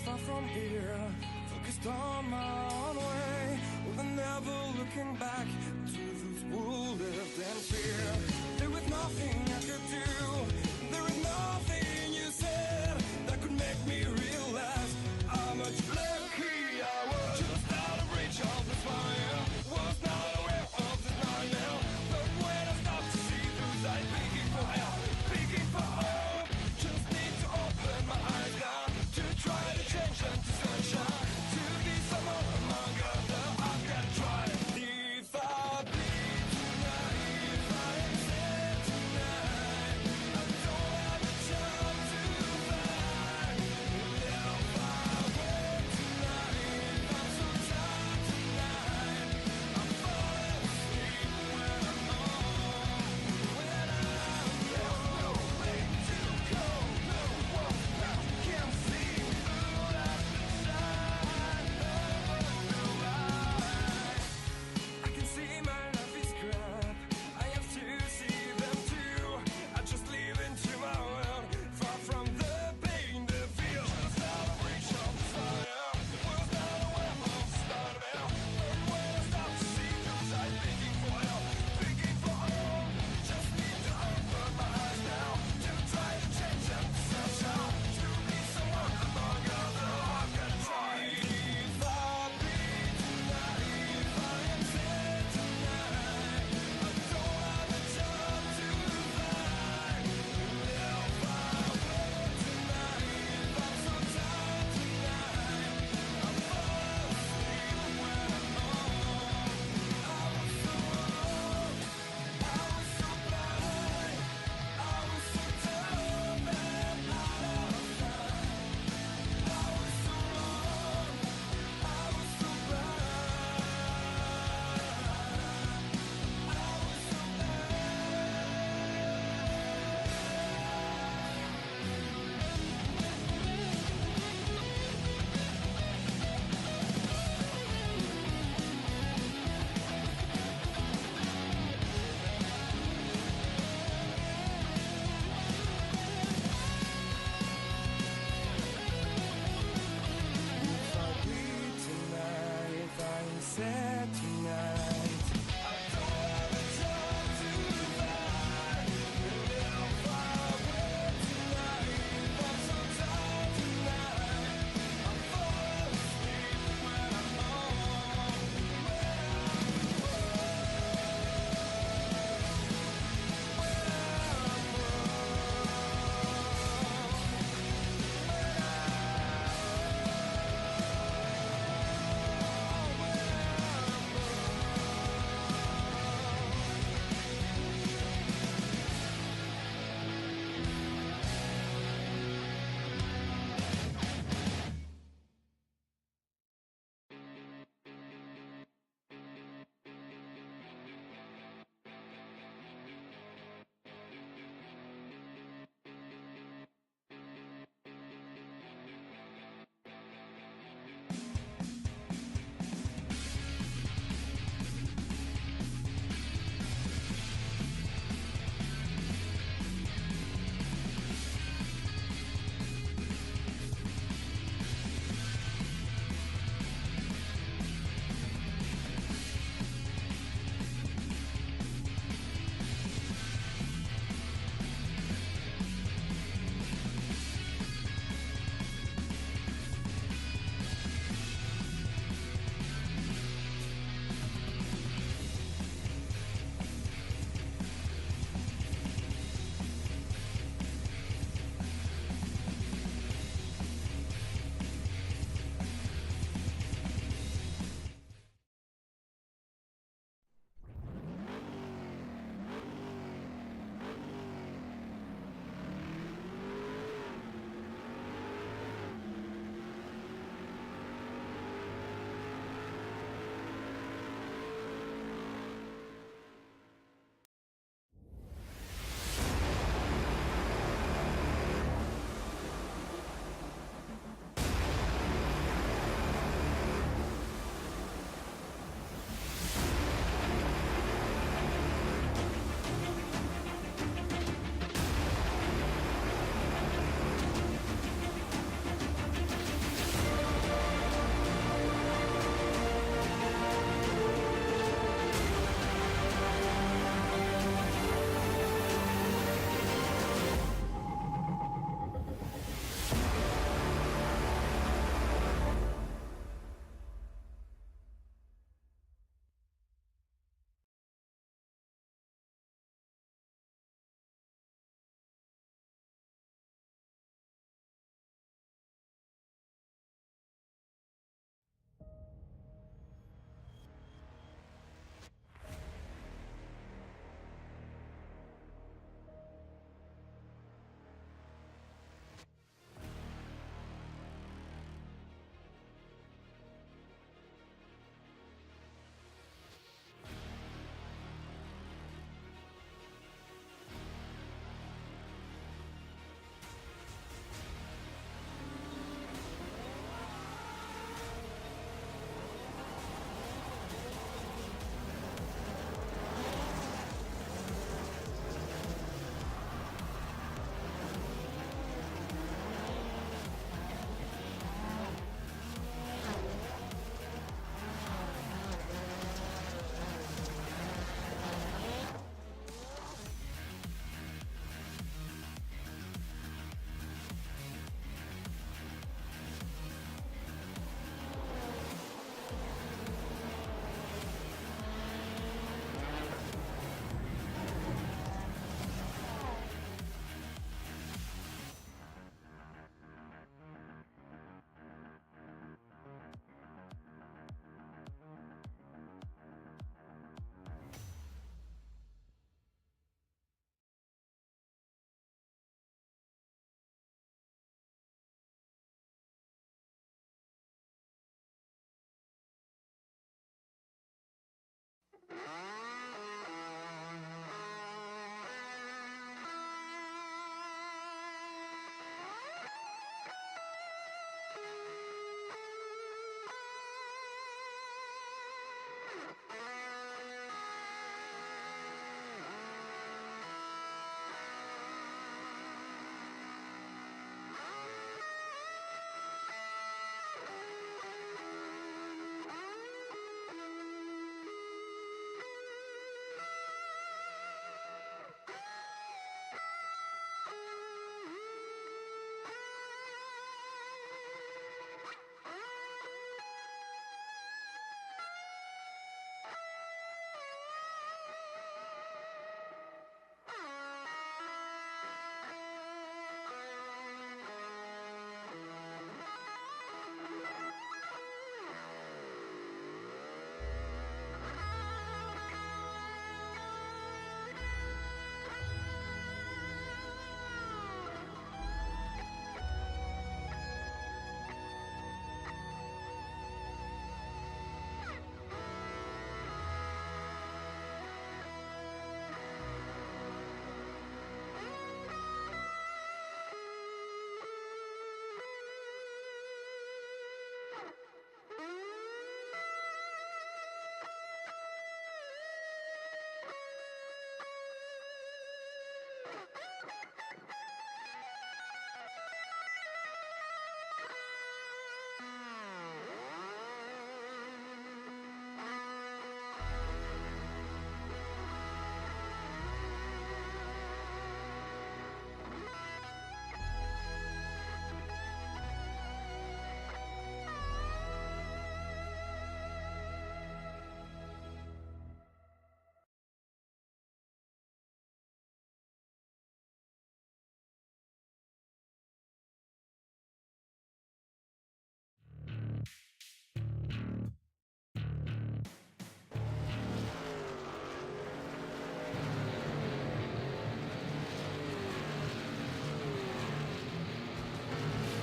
far from here, focused on my own way, with never looking back to those who lived in fear. There was nothing I could do, there was nothing you said that could make me realize how much lucky I was. Just out of reach of the fire, was not aware of this nightmare. But when I stopped to see through sight, begging for help, begging for hope, just need to open my eyes now to try to change them to sunshine, to be someone among others. I've got to try. If I bleed tonight, if I am sad tonight, I'm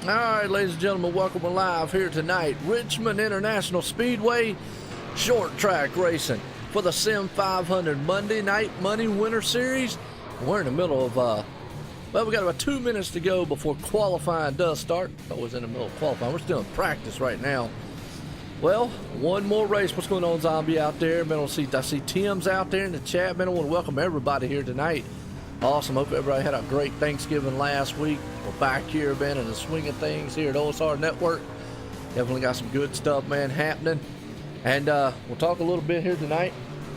All right, ladies and gentlemen, welcome live here tonight. Richmond International Speedway short track racing for the Sim500 Monday Night Money Winter Series. We're in the middle of, well, we got about 2 minutes to go before qualifying does start. I was in the middle of qualifying. We're still in practice right now. Well, one more race. What's going on, Zombie, out there? Man, I see Tim's out there in the chat. Man, I want to welcome everybody here tonight. Awesome. Hope everybody had a great Thanksgiving last week. We're back here, man, in the swing of things here at OSRNetwork. Definitely got some good stuff, man, happening. And we'll talk a little bit here tonight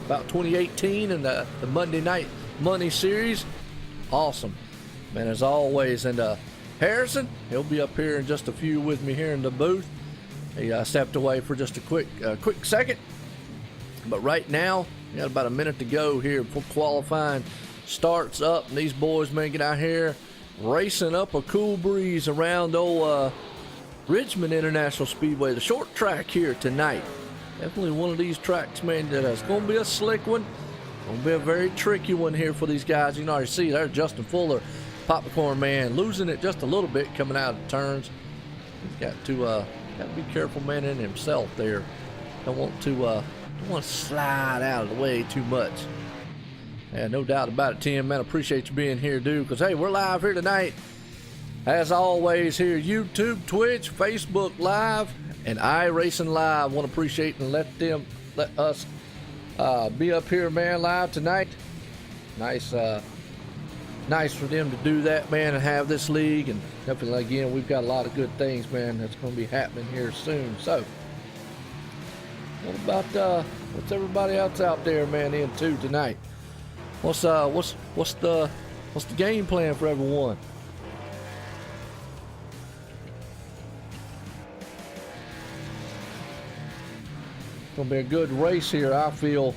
about 2018 and the Monday Night Money Series. Awesome, man, as always. And Harrison, he'll be up here in just a few with me here in the booth. He stepped away for just a quick second. But right now, we got about a minute to go here before qualifying starts up, and these boys, man, get out here racing up a cool breeze around old Richmond International Speedway, the short track here tonight. Definitely one of these tracks, man, that is going to be a slick one. Going to be a very tricky one here for these guys. You can already see there, Justin Fuller, Popcorn Man, losing it just a little bit coming out of the turns. He's got to be careful, man, in himself there. Don't want to slide out of the way too much. Yeah, no doubt about it, Tim. Man, appreciate you being here, dude. Because, hey, we're live here tonight. As always, here, YouTube, Twitch, Facebook Live, and Iracing Live. Want to appreciate and let us be up here, man, live tonight. Nice for them to do that, man, and have this league. And definitely, again, we've got a lot of good things, man, that's going to be happening here soon. So, what about what's everybody else out there, man, into tonight? What's the game plan for everyone? It's gonna be a good race here. I feel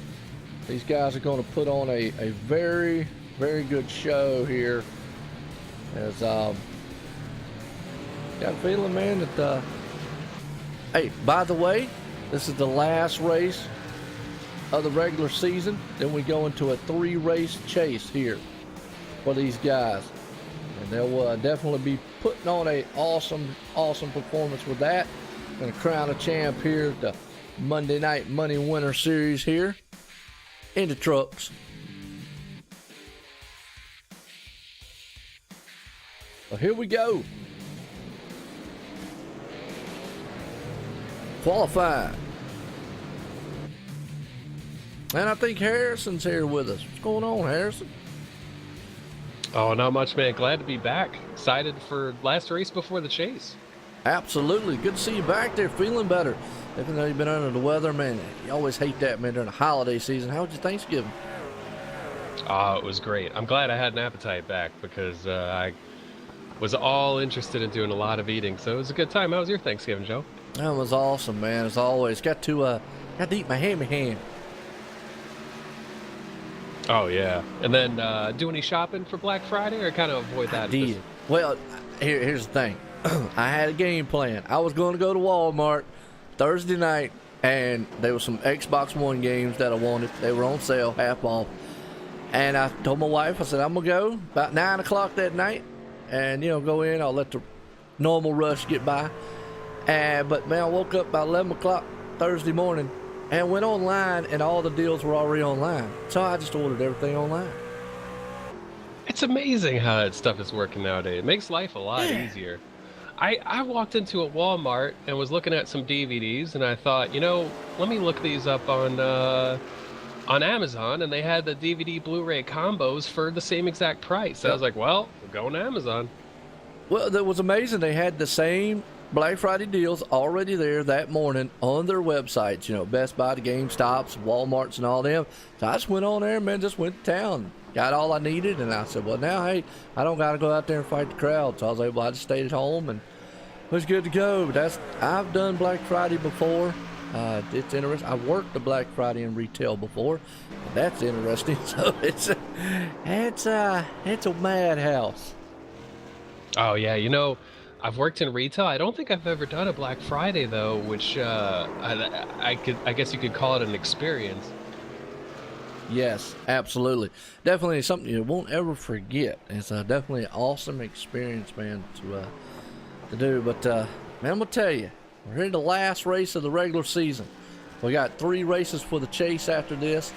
these guys are gonna put on a very, very good show here. As got a feeling, man, that hey, by the way, this is the last race of the regular season. Then we go into a 3-race chase here for these guys, and they'll definitely be putting on a awesome performance with that. Gonna crown a champ here at the Monday Night Money Winter Series here in the trucks. Well, here we go. Qualifying. And I think Harrison's here with us. What's going on, Harrison? Oh, not much, man. Glad to be back. Excited for last race before the chase. Absolutely. Good to see you back there, feeling better. Even though you've been under the weather, man, you always hate that, man, during the holiday season. How was your Thanksgiving? It was great. I'm glad I had an appetite back because I was all interested in doing a lot of eating. So it was a good time. How was your Thanksgiving, Joe? That was awesome, man, as always. Got to eat my hammy ham. Oh, yeah. And then do any shopping for Black Friday or kind of avoid that? I did. Well, here's the thing. I had a game plan. I was going to go to Walmart Thursday night, and there were some Xbox One games that I wanted. They were on sale, half off. And I told my wife, I said, I'm going to go about 9 o'clock that night and, go in. I'll let the normal rush get by. But, man, I woke up about 11 o'clock Thursday morning and went online, and all the deals were already online. So I just ordered everything online. It's amazing how that stuff is working nowadays. It makes life a lot easier. I walked into a Walmart and was looking at some DVDs, and I thought, let me look these up on Amazon, and they had the DVD Blu-ray combos for the same exact price. So I was like, well, we're going to Amazon. Well, that was amazing. They had the same Black Friday deals already there that morning on their websites, Best Buy, the GameStops, Walmarts, and all them. So I just went on there, man, just went to town, got all I needed, and I said, well, now, hey, I don't got to go out there and fight the crowd. So I was able, I just stayed at home and was good to go. But I've done Black Friday before. It's interesting. I worked the Black Friday in retail before. That's interesting. So it's a madhouse. Oh yeah, I've worked in retail. I don't think I've ever done a Black Friday though, which I guess you could call it an experience. Yes, absolutely. Definitely something you won't ever forget. It's definitely an awesome experience, man, to do. But, man, I'm going to tell you, we're here in the last race of the regular season. We got 3 races for the chase after this,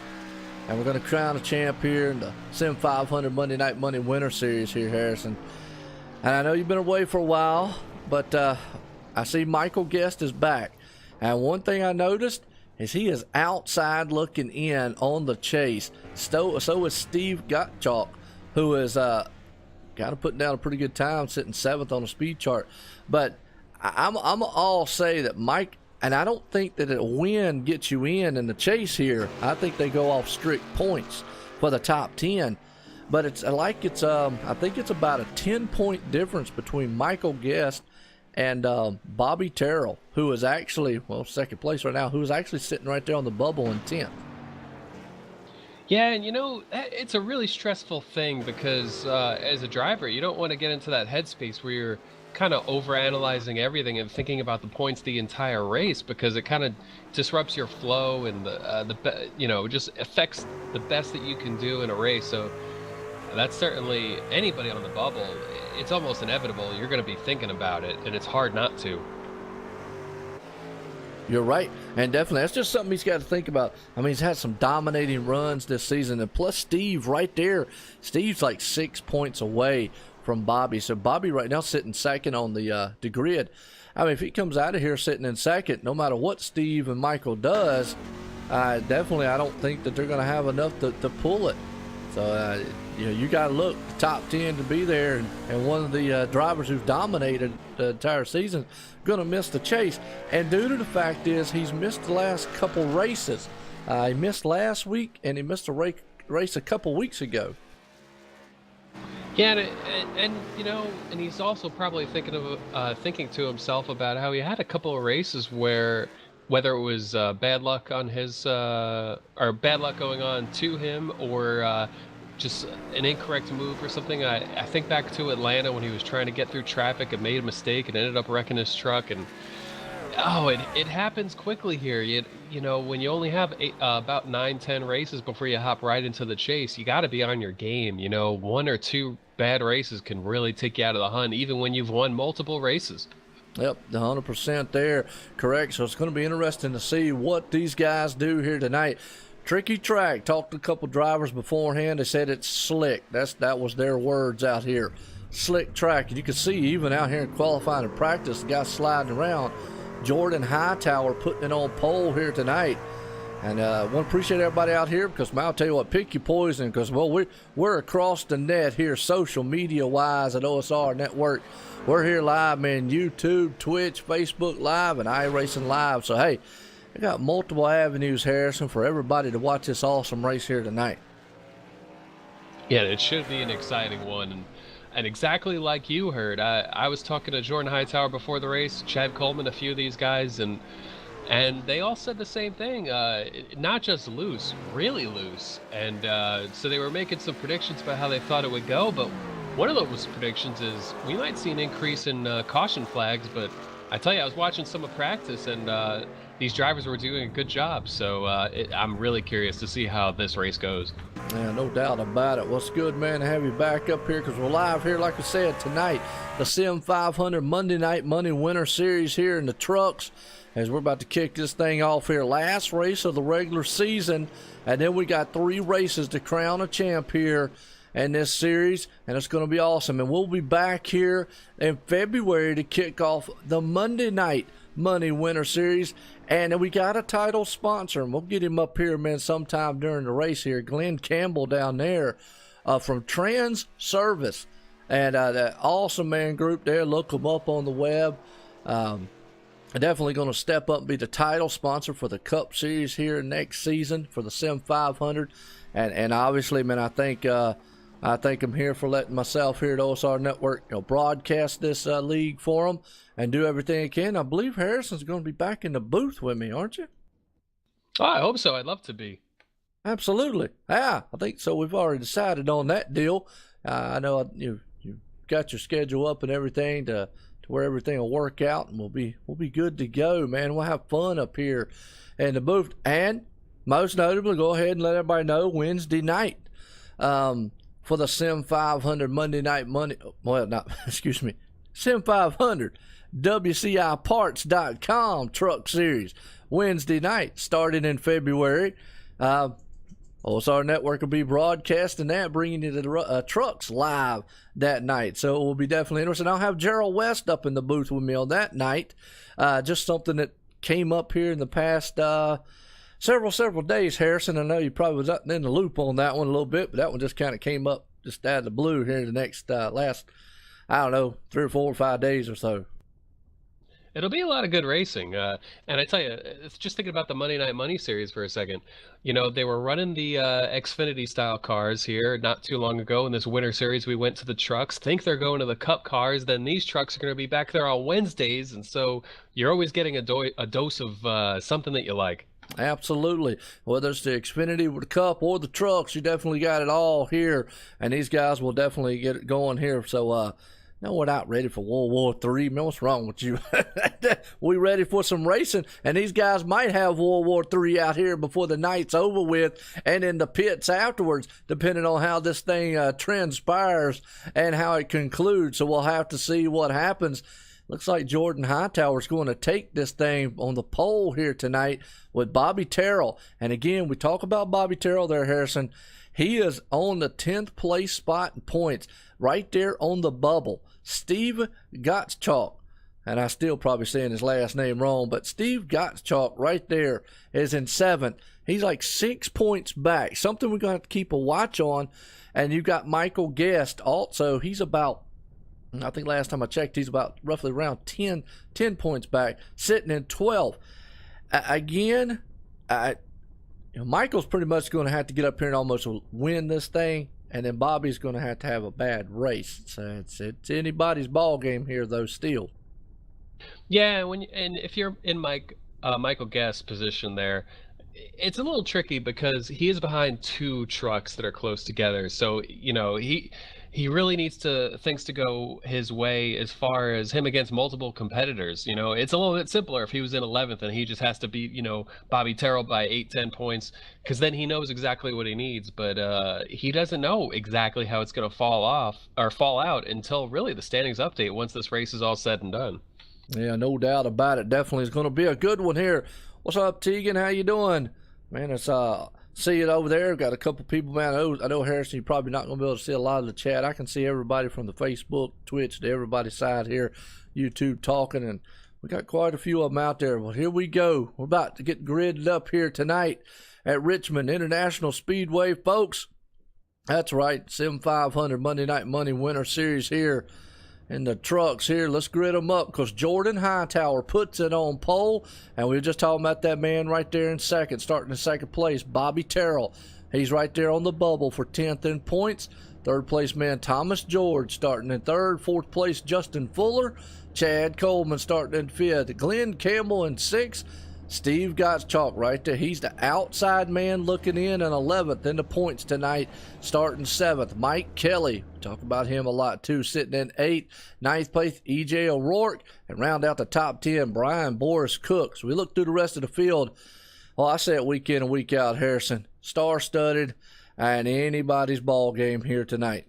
and we're going to crown a champ here in the Sim500 Monday Night Money Winter Series here, Harrison. And I know you've been away for a while, but I see Michael Guest is back. And one thing I noticed is he is outside looking in on the chase. So is Steve Gottschalk, who is kind of putting down a pretty good time, sitting 7th on the speed chart. But I'm all say that Mike, and I don't think that a win gets you in the chase here. I think they go off strict points for the top 10. But I think it's about a 10-point difference between Michael Guest and Bobby Terrell, who is actually, second place right now, who is actually sitting right there on the bubble in 10th. Yeah, and it's a really stressful thing because as a driver, you don't want to get into that headspace where you're kind of overanalyzing everything and thinking about the points the entire race, because it kind of disrupts your flow and just affects the best that you can do in a race. So that's certainly anybody on the bubble. It's almost inevitable. You're going to be thinking about it, and it's hard not to. You're right, and definitely that's just something he's got to think about. I mean, he's had some dominating runs this season, and plus Steve right there. Steve's like 6 points away from Bobby, so Bobby right now sitting second on the grid. I mean, if he comes out of here sitting in second, no matter what Steve and Michael does, I don't think that they're going to have enough to pull it. So you got to look the top 10 to be there, and one of the drivers who's dominated the entire season going to miss the chase. And due to the fact is he's missed the last couple races. He missed last week, and he missed a race a couple weeks ago. Yeah, and he's also probably thinking to himself about how he had a couple of races where, whether it was bad luck on his or bad luck going on to him, or just an incorrect move or something. I think back to Atlanta when he was trying to get through traffic and made a mistake and ended up wrecking his truck. And it happens quickly here. When you only have about 9-10 races before you hop right into the chase, you got to be on your game. 1 or 2 bad races can really take you out of the hunt, even when you've won multiple races. Yep, 100% there. Correct. So it's going to be interesting to see what these guys do here tonight. Tricky track. Talked to a couple drivers beforehand. They said it's slick. That was their words out here. Slick track. And you can see even out here in qualifying and practice, the guy sliding around. Jordan Hightower putting it on pole here tonight. And I want to appreciate everybody out here, because I'll tell you what, pick your poison, because, we're across the net here social media-wise at OSRNetwork. We're here live, man, YouTube, Twitch, Facebook Live, and Iracing Live. So, hey, I got multiple avenues, Harrison, for everybody to watch this awesome race here tonight. Yeah, it should be an exciting one. And exactly like you heard, I was talking to Jordan Hightower before the race, Chad Coleman, a few of these guys, and they all said the same thing, not just loose, really loose. And so they were making some predictions about how they thought it would go, but one of those predictions is we might see an increase in caution flags. But I tell you, I was watching some of practice, and these drivers were doing a good job. So I'm really curious to see how this race goes. Yeah, no doubt about it. Well, it's good, man, to have you back up here, because we're live here, like I said, tonight. The Sim500 Monday Night Money Winter Series here in the trucks, as we're about to kick this thing off here. Last race of the regular season, and then we got 3 races to crown a champ here in this series, and it's going to be awesome. And we'll be back here in February to kick off the Monday Night Money Winter Series, and we got a title sponsor, and we'll get him up here, man, sometime during the race here. Glenn Campbell down there from Trans Service, and that awesome, man, group there. Look them up on the web. Definitely going to step up and be the title sponsor for the Cup Series here next season for the Sim 500, and obviously, man, I thank him here for letting myself here at OSRNetwork, broadcast this league for them and do everything I can. I believe Harrison's going to be back in the booth with me, aren't you? Oh, I hope so. I'd love to be. Absolutely. Yeah, I think so. We've already decided on that deal. I know you've got your schedule up and everything to where everything will work out, and we'll be good to go, man. We'll have fun up here in the booth. And most notably, go ahead and let everybody know Wednesday night for the Sim 500 Monday Night Money. Well, not, excuse me. Sim500 WCIparts.com Truck Series Wednesday night starting in February. OSRNetwork will be broadcasting that, bringing you the trucks live that night. So it will be definitely interesting. I'll have Gerald West up in the booth with me on that night. Just something that came up here in the past several days, Harrison. I know you probably was up in the loop on that one a little bit, but that one just kind of came up just out of the blue here in the next last, I don't know, 3 or 4 or 5 days or so. It'll be a lot of good racing. And I tell you, it's just thinking about the Monday Night Money series for a second. You know, they were running the Xfinity style cars here not too long ago. In this winter series, we went to the trucks. Think they're going to the Cup cars. Then these trucks are going to be back there on Wednesdays. And so you're always getting a dose of something that you like. Absolutely. Whether it's the Xfinity with the Cup or the trucks, you definitely got it all here. And these guys will definitely get it going here. So, no, we're not ready for World War III. Man, what's wrong with you? We ready for some racing, and these guys might have World War III out here before the night's over with and in the pits afterwards, depending on how this thing transpires and how it concludes. So we'll have to see what happens. Looks like Jordan Hightower's going to take this thing on the pole here tonight with Bobby Terrell. And again, we talk about Bobby Terrell there, Harrison. He is on the 10th place spot in points, right there on the bubble. Steve Gottschalk, and I still probably saying his last name wrong, but Steve Gottschalk right there is in 7th. He's like 6 points back, something we're going to have to keep a watch on. And you've got Michael Guest also. He's about, I think last time I checked, he's about roughly around 10 points back, sitting in 12th. Again, Michael's pretty much going to have to get up here and almost win this thing. And then Bobby's going to have a bad race. So it's anybody's ball game here, though, still. Yeah, and if you're in Michael Guest's position there, it's a little tricky because he is behind 2 trucks that are close together. So, you know, he really needs things to go his way as far as him against multiple competitors. You know, it's a little bit simpler if he was in 11th and he just has to beat, you know, Bobby Terrell by 8-10 points, because then he knows exactly what he needs. But he doesn't know exactly how it's going to fall out until really the standings update once this race is all said and done. Yeah, no doubt about it. Definitely is going to be a good one here. What's up, Tegan? How you doing? Man, it's see it over there. Got a couple people, man. I know Harrison, you're probably not going to be able to see a lot of the chat. I can see everybody from the Facebook, Twitch, to everybody's side here, YouTube talking, and we got quite a few of them out there. Well, here we go. We're about to get gridded up here tonight at Richmond International Speedway, folks. That's right, Sim500 Monday Night Money Winter Series here in the trucks here. Let's grid them up because Jordan Hightower puts it on pole, and we were just talking about that man right there in second, starting in second place, Bobby Terrell. He's right there on the bubble for 10th in points. Third place man Thomas George starting in third. Fourth place Justin Fuller. Chad Coleman starting in fifth. Glenn Campbell in sixth. Steve Gottschalk right there. He's the outside man looking in 11th in the points tonight, starting 7th. Mike Kelly, talk about him a lot too, sitting in 8th. 9th place, E.J. O'Rourke. And round out the top 10, Brian Boris Cook. So we look through the rest of the field. Well, I say it week in and week out, Harrison. Star-studded and anybody's ball game here tonight.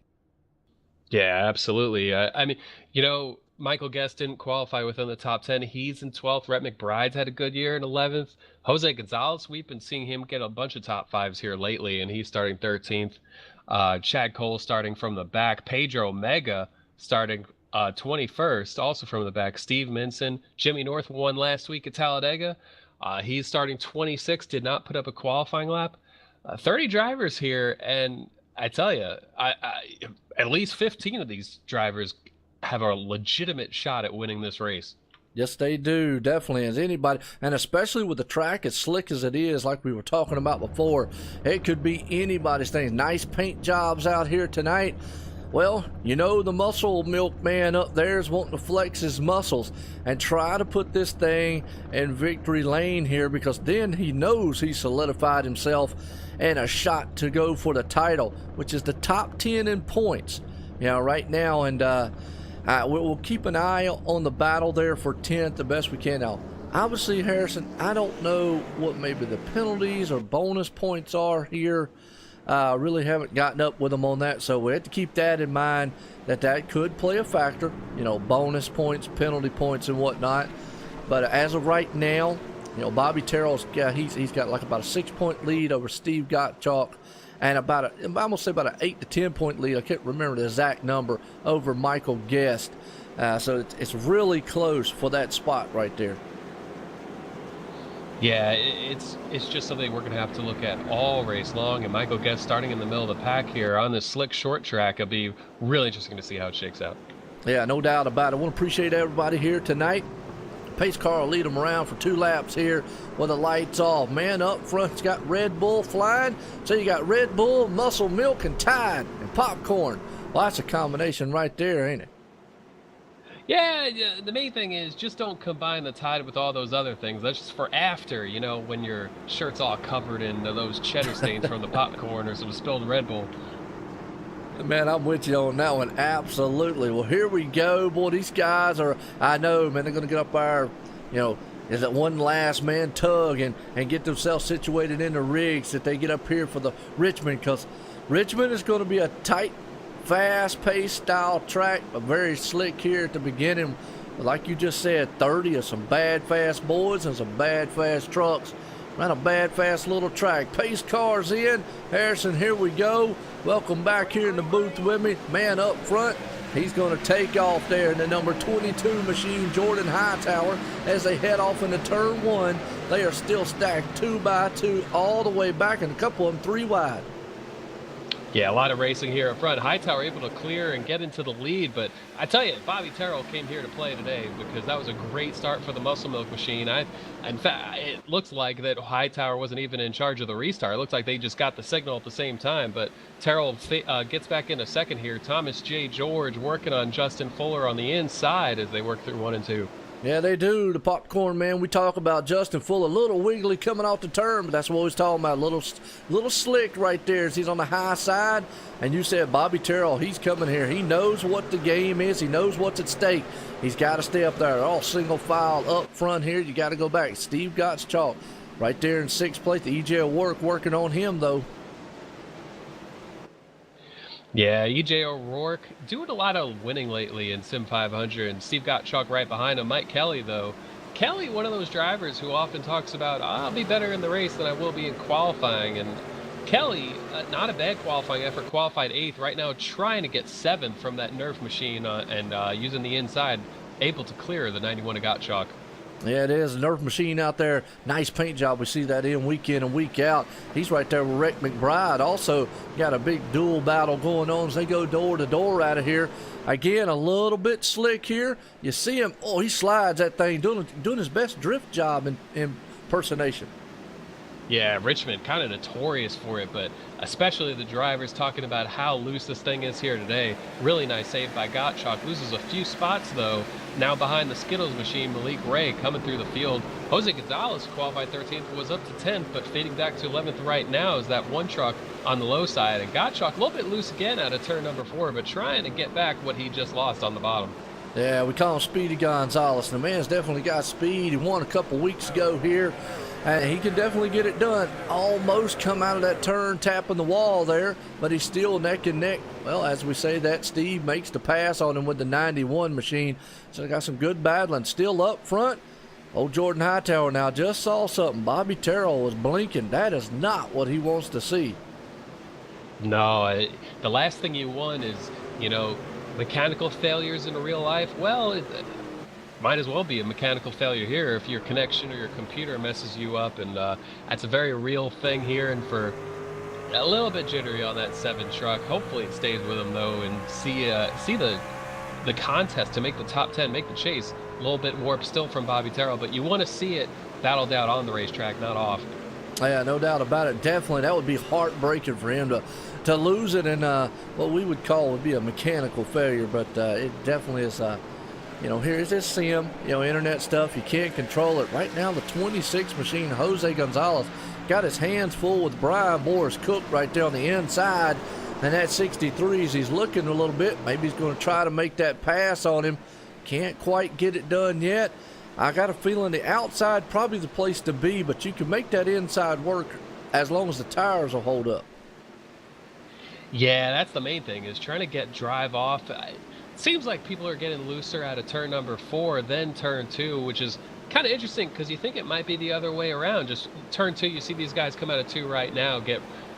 Yeah, absolutely. I mean, you know, Michael Guest didn't qualify within the top 10. He's in 12th. Rhett McBride's had a good year in 11th. Jose Gonzalez, we've been seeing him get a bunch of top 5s here lately, and he's starting 13th. Chad Cole starting from the back. Pedro Mega starting 21st, also from the back. Steve Minson. Jimmy North won last week at Talladega. He's starting 26th, did not put up a qualifying lap. 30 drivers here, and I tell you, at least 15 of these drivers have a legitimate shot at winning this race. Yes, they do, definitely, as anybody, and especially with the track as slick as it is, like we were talking about before, it could be anybody's thing. Nice paint jobs out here tonight. Well, you know, the muscle milk man up there is wanting to flex his muscles and try to put this thing in victory lane here, because then he knows he solidified himself and a shot to go for the title, which is the top 10 in points, you know, right now. And we'll keep an eye on the battle there for 10th the best we can. Now, obviously, Harrison, I don't know what maybe the penalties or bonus points are here. Really haven't gotten up with them on that, so we have to keep that in mind, that could play a factor, bonus points, penalty points, and whatnot. But as of right now, Bobby Terrell's he's got like about a 6-point lead over Steve Gottschalk, and I'm gonna say about an 8 to 10 point lead. I can't remember the exact number over Michael Guest. So it's really close for that spot right there. Yeah, it's just something we're going to have to look at all race long. And Michael Guest starting in the middle of the pack here on this slick short track. It'll be really interesting to see how it shakes out. Yeah, no doubt about it. I want to appreciate everybody here tonight. Pace car will lead them around for 2 laps here with the lights off. Man up front's got Red Bull flying. So you got Red Bull, Muscle Milk, and Tide, and popcorn. Well, that's a combination right there, ain't it? Yeah, the main thing is just don't combine the Tide with all those other things. That's just for after, when your shirt's all covered in those cheddar stains from the popcorn or some spilled Red Bull. Man, I'm with you on that one. Absolutely. Well, here we go. Boy, these guys I know, man, they're going to get up there, is it one last man tug and get themselves situated in the rigs that they get up here for the Richmond, because Richmond is going to be a tight, fast-paced style track, but very slick here at the beginning. Like you just said, 30 of some bad, fast boys and some bad, fast trucks. Around a bad, fast little track. Pace cars in. Harrison, here we go. Welcome back here in the booth with me. Man up front, he's going to take off there in the number 22 machine, Jordan Hightower, as they head off into turn 1. They are still stacked 2 by 2 all the way back, and a couple of them 3 wide. Yeah, a lot of racing here up front. Hightower able to clear and get into the lead, but I tell you, Bobby Terrell came here to play today because that was a great start for the Muscle Milk machine. In fact, it looks like that Hightower wasn't even in charge of the restart. It looks like they just got the signal at the same time, but Terrell gets back in a second here. Thomas J. George working on Justin Fuller on the inside as they work through 1 and 2. Yeah, they do. The popcorn man, we talk about Justin Fuller, a little wiggly coming off the turn, but that's what we was talking about. Little slick right there as he's on the high side. And you said Bobby Terrell, he's coming here. He knows what the game is. He knows what's at stake. He's got to stay up there. All single file up front here. You got to go back. Steve Gottschalk right there in 6th place. The EJ working on him, though. Yeah, EJ O'Rourke doing a lot of winning lately in Sim500, and Steve Gottschalk right behind him. Mike Kelly, though. Kelly, one of those drivers who often talks about, I'll be better in the race than I will be in qualifying. And Kelly, not a bad qualifying effort, qualified 8th, right now trying to get 7th from that Nerf machine and using the inside, able to clear the 91 of Gottschalk. Yeah, it is. A Nerf machine out there. Nice paint job. We see that in week and week out. He's right there with Rick McBride. Also got a big dual battle going on as they go door to door out of here. Again, a little bit slick here. You see him. Oh, he slides that thing, doing his best drift job in impersonation. Yeah, Richmond kind of notorious for it, but especially the drivers talking about how loose this thing is here today. Really nice save by Gottschalk. Loses a few spots, though. Now behind the Skittles machine, Malik Ray coming through the field. Jose Gonzalez, qualified 13th, was up to 10th, but fading back to 11th right now is that one truck on the low side. And Gottschalk a little bit loose again out of turn number 4, but trying to get back what he just lost on the bottom. Yeah, we call him Speedy Gonzalez. The man's definitely got speed. He won a couple weeks ago here. And he can definitely get it done. Almost come out of that turn, tapping the wall there, but he's still neck and neck. Well, as we say that, Steve makes the pass on him with the 91 machine. So got some good battling. Still up front. Old Jordan Hightower now just saw something. Bobby Terrell was blinking. That is not what he wants to see. No, the last thing you want is, mechanical failures in real life. Well, might as well be a mechanical failure here if your connection or your computer messes you up, and that's a very real thing here. And for a little bit jittery on that 7 truck, hopefully it stays with him though, and see the contest to make the top 10, make the chase. A little bit warped still from Bobby Terrell, but you want to see it battled out on the racetrack, not off. Yeah, no doubt about it. Definitely, that would be heartbreaking for him to lose it in what we would call would be a mechanical failure, but it definitely is. Here's this sim, internet stuff. You can't control it. Right now, the 26 machine, Jose Gonzalez, got his hands full with Brian Boris Cook right there on the inside. And that 63s, he's looking a little bit. Maybe he's going to try to make that pass on him. Can't quite get it done yet. I got a feeling the outside probably the place to be, but you can make that inside work as long as the tires will hold up. Yeah, that's the main thing, is trying to get drive off. It seems like people are getting looser out of turn number 4, then turn 2, which is kind of interesting because you think it might be the other way around. Just turn 2, you see these guys come out of 2 right now,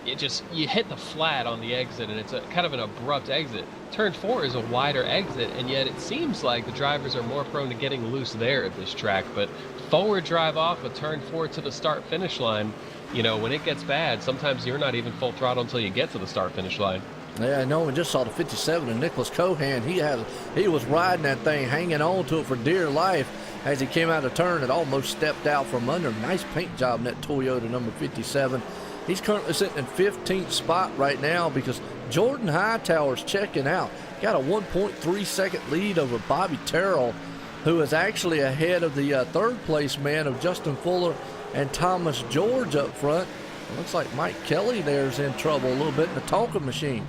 you hit the flat on the exit, and it's a kind of an abrupt exit. Turn 4 is a wider exit, and yet it seems like the drivers are more prone to getting loose there at this track. But forward drive off with turn 4 to the start finish line, when it gets bad, sometimes you're not even full throttle until you get to the start finish line. Yeah, I know. We just saw the 57 of Nicholas Cohan. He was riding that thing, hanging on to it for dear life as he came out of turn. It almost stepped out from under. Nice paint job in that Toyota number 57. He's currently sitting in 15th spot right now because Jordan Hightower's checking out. Got a 1.3 second lead over Bobby Terrell, who is actually ahead of the third place man of Justin Fuller and Thomas George up front. It looks like Mike Kelly there's in trouble a little bit in the Tonka machine.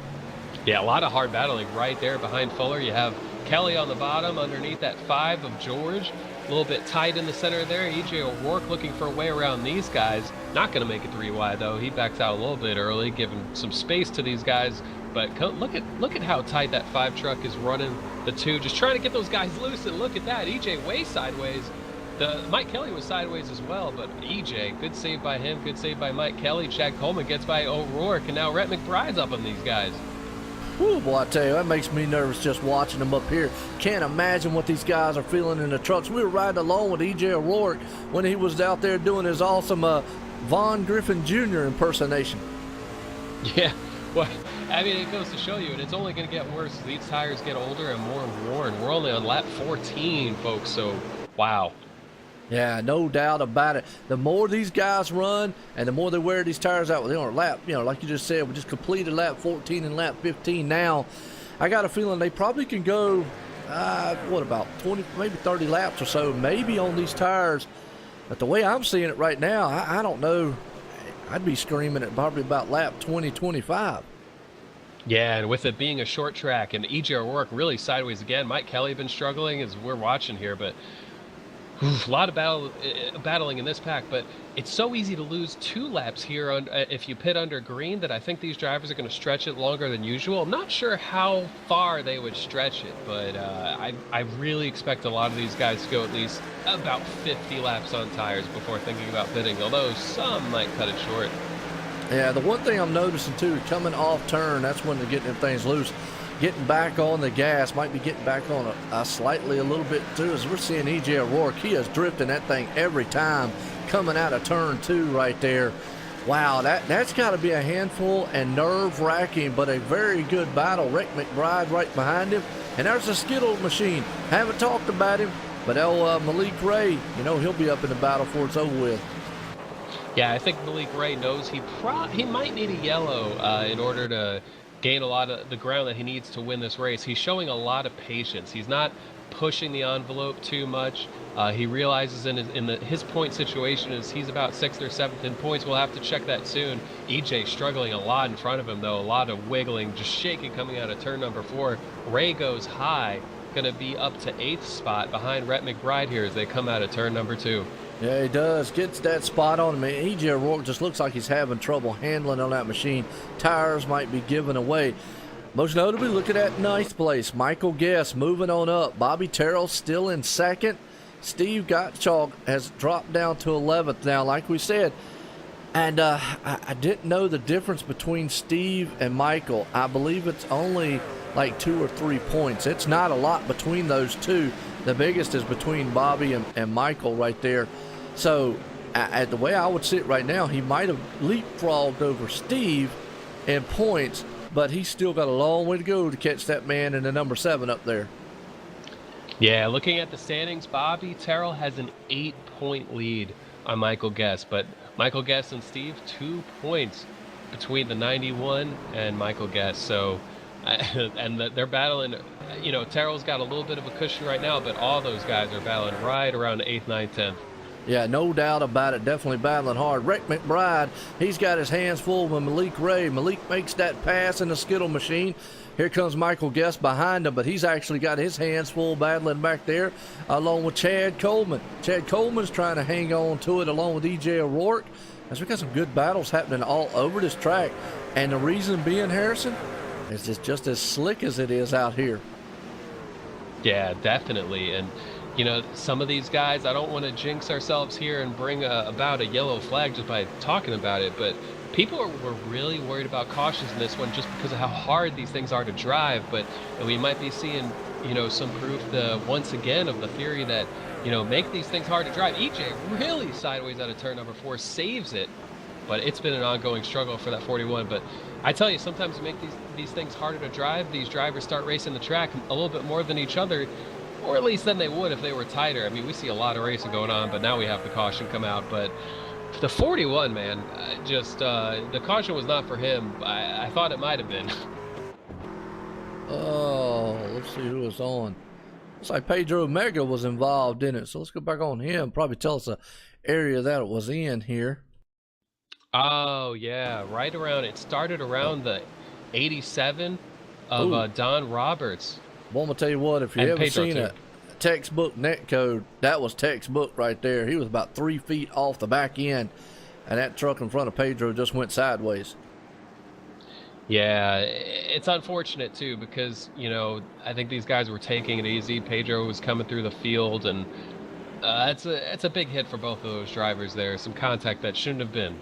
Yeah, a lot of hard battling right there behind Fuller. You have Kelly on the bottom underneath that 5 of George. A little bit tight in the center there. E.J. O'Rourke looking for a way around these guys. Not going to make it 3 wide, though. He backs out a little bit early, giving some space to these guys. But look at how tight that 5 truck is running the 2. Just trying to get those guys loose, and look at that. E.J. way sideways. Mike Kelly was sideways as well, but E.J., good save by him, good save by Mike Kelly. Chad Coleman gets by O'Rourke, and now Rhett McBride's up on these guys. Whew, boy, I tell you, that makes me nervous just watching them up here. Can't imagine what these guys are feeling in the trucks. We were riding along with E.J. O'Rourke when he was out there doing his awesome Von Griffin Jr. impersonation. Yeah, well, I mean, it goes to show you, and it's only going to get worse as these tires get older and more worn. We're only on lap 14, folks, so wow. Yeah, no doubt about it. The more these guys run and the more they wear these tires out, they're on lap, like you just said, we just completed lap 14 and lap 15 now. I got a feeling they probably can go, about 20, maybe 30 laps or so, maybe on these tires. But the way I'm seeing it right now, I don't know. I'd be screaming at probably about lap 20, 25. Yeah, and with it being a short track and E.J. O'Rourke really sideways again. Mike Kelly been struggling as we're watching here, but a lot of battling in this pack, but it's so easy to lose 2 laps here if you pit under green that I think these drivers are going to stretch it longer than usual. I'm not sure how far they would stretch it, but I really expect a lot of these guys to go at least about 50 laps on tires before thinking about pitting, although some might cut it short. Yeah, the one thing I'm noticing too, coming off turn, that's when they're getting them things loose. Getting back on the gas, might be getting back on slightly a little bit too, as we're seeing E.J. O'Rourke. He is drifting that thing every time coming out of turn 2 right there. Wow, that's got to be a handful and nerve-wracking, but a very good battle. Rick McBride right behind him. And there's the Skittle machine. Haven't talked about him, but Malik Ray, he'll be up in the battle before it's over with. Yeah, I think Malik Ray knows he might need a yellow in order to gain a lot of the ground that he needs to win this race. He's showing a lot of patience. He's not pushing the envelope too much. He realizes his point situation is he's about 6th or 7th in points. We'll have to check that soon. EJ struggling a lot in front of him, though. A lot of wiggling, just shaking coming out of turn number 4. Ray goes high, going to be up to 8th spot behind Rhett McBride here as they come out of turn number 2. Yeah, he does. Gets that spot on him. E.J. O'Rourke just looks like he's having trouble handling on that machine. Tires might be giving away. Most notably, look at that 9th place. Michael Guest moving on up. Bobby Terrell still in 2nd. Steve Gottschalk has dropped down to 11th now, like we said. And I didn't know the difference between Steve and Michael. I believe it's only like 2 or 3 points. It's not a lot between those two. The biggest is between Bobby and Michael right there. So, the way I would see it right now, he might have leapfrogged over Steve in points, but he's still got a long way to go to catch that man in the number 7 up there. Yeah, looking at the standings, Bobby Terrell has an 8-point lead on Michael Guest, but Michael Guest and Steve, 2 points between the 91 and Michael Guest. So, and they're battling, Terrell's got a little bit of a cushion right now, but all those guys are battling right around 8th, 9th, 10th. Yeah, no doubt about it. Definitely battling hard. Rick McBride, he's got his hands full with Malik Ray. Malik makes that pass in the Skittle machine. Here comes Michael Guest behind him, but he's actually got his hands full battling back there along with Chad Coleman. Chad Coleman's trying to hang on to it along with E.J. O'Rourke. As we got some good battles happening all over this track. And the reason being, Harrison, It's just as slick as it is out here. Yeah, definitely. And, you know, some of these guys, I don't want to jinx ourselves here and bring about a yellow flag just by talking about it, but people were really worried about cautions in this one just because of how hard these things are to drive. But we might be seeing, you know, some proof once again of the theory that, you know, make these things hard to drive. EJ really sideways out of turn number 4, saves it, but it's been an ongoing struggle for that 41. But I tell you, sometimes you make these things harder to drive, these drivers start racing the track a little bit more than each other, or at least than they would if they were tighter. I mean, we see a lot of racing going on, but now we have the caution come out. But the 41, man, the caution was not for him. I thought it might have been. Oh, let's see who was on. Looks like Pedro Mega was involved in it, so let's go back on him. Probably tell us the area that it was in here. Oh, yeah, right around, it started around the 87 of Don Roberts. Well, I'm going to tell you what, if you ever Pedro seen a textbook net code, that was textbook right there. He was about 3 feet off the back end, and that truck in front of Pedro just went sideways. Yeah, it's unfortunate too because, you know, I think these guys were taking it easy. Pedro was coming through the field, and it's a big hit for both of those drivers there. Some contact that shouldn't have been.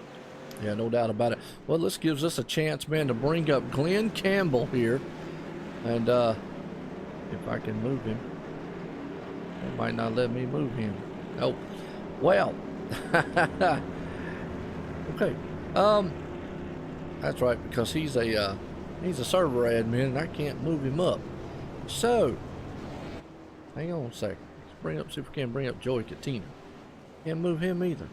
Yeah, no doubt about it. Well, this gives us a chance, man, to bring up Glenn Campbell here. And if I can move him. It might not let me move him. Nope. Well. Okay. That's right, because he's a server admin and I can't move him up. So, hang on a second. Let's see if we can bring up Joey Katina. Can't move him either.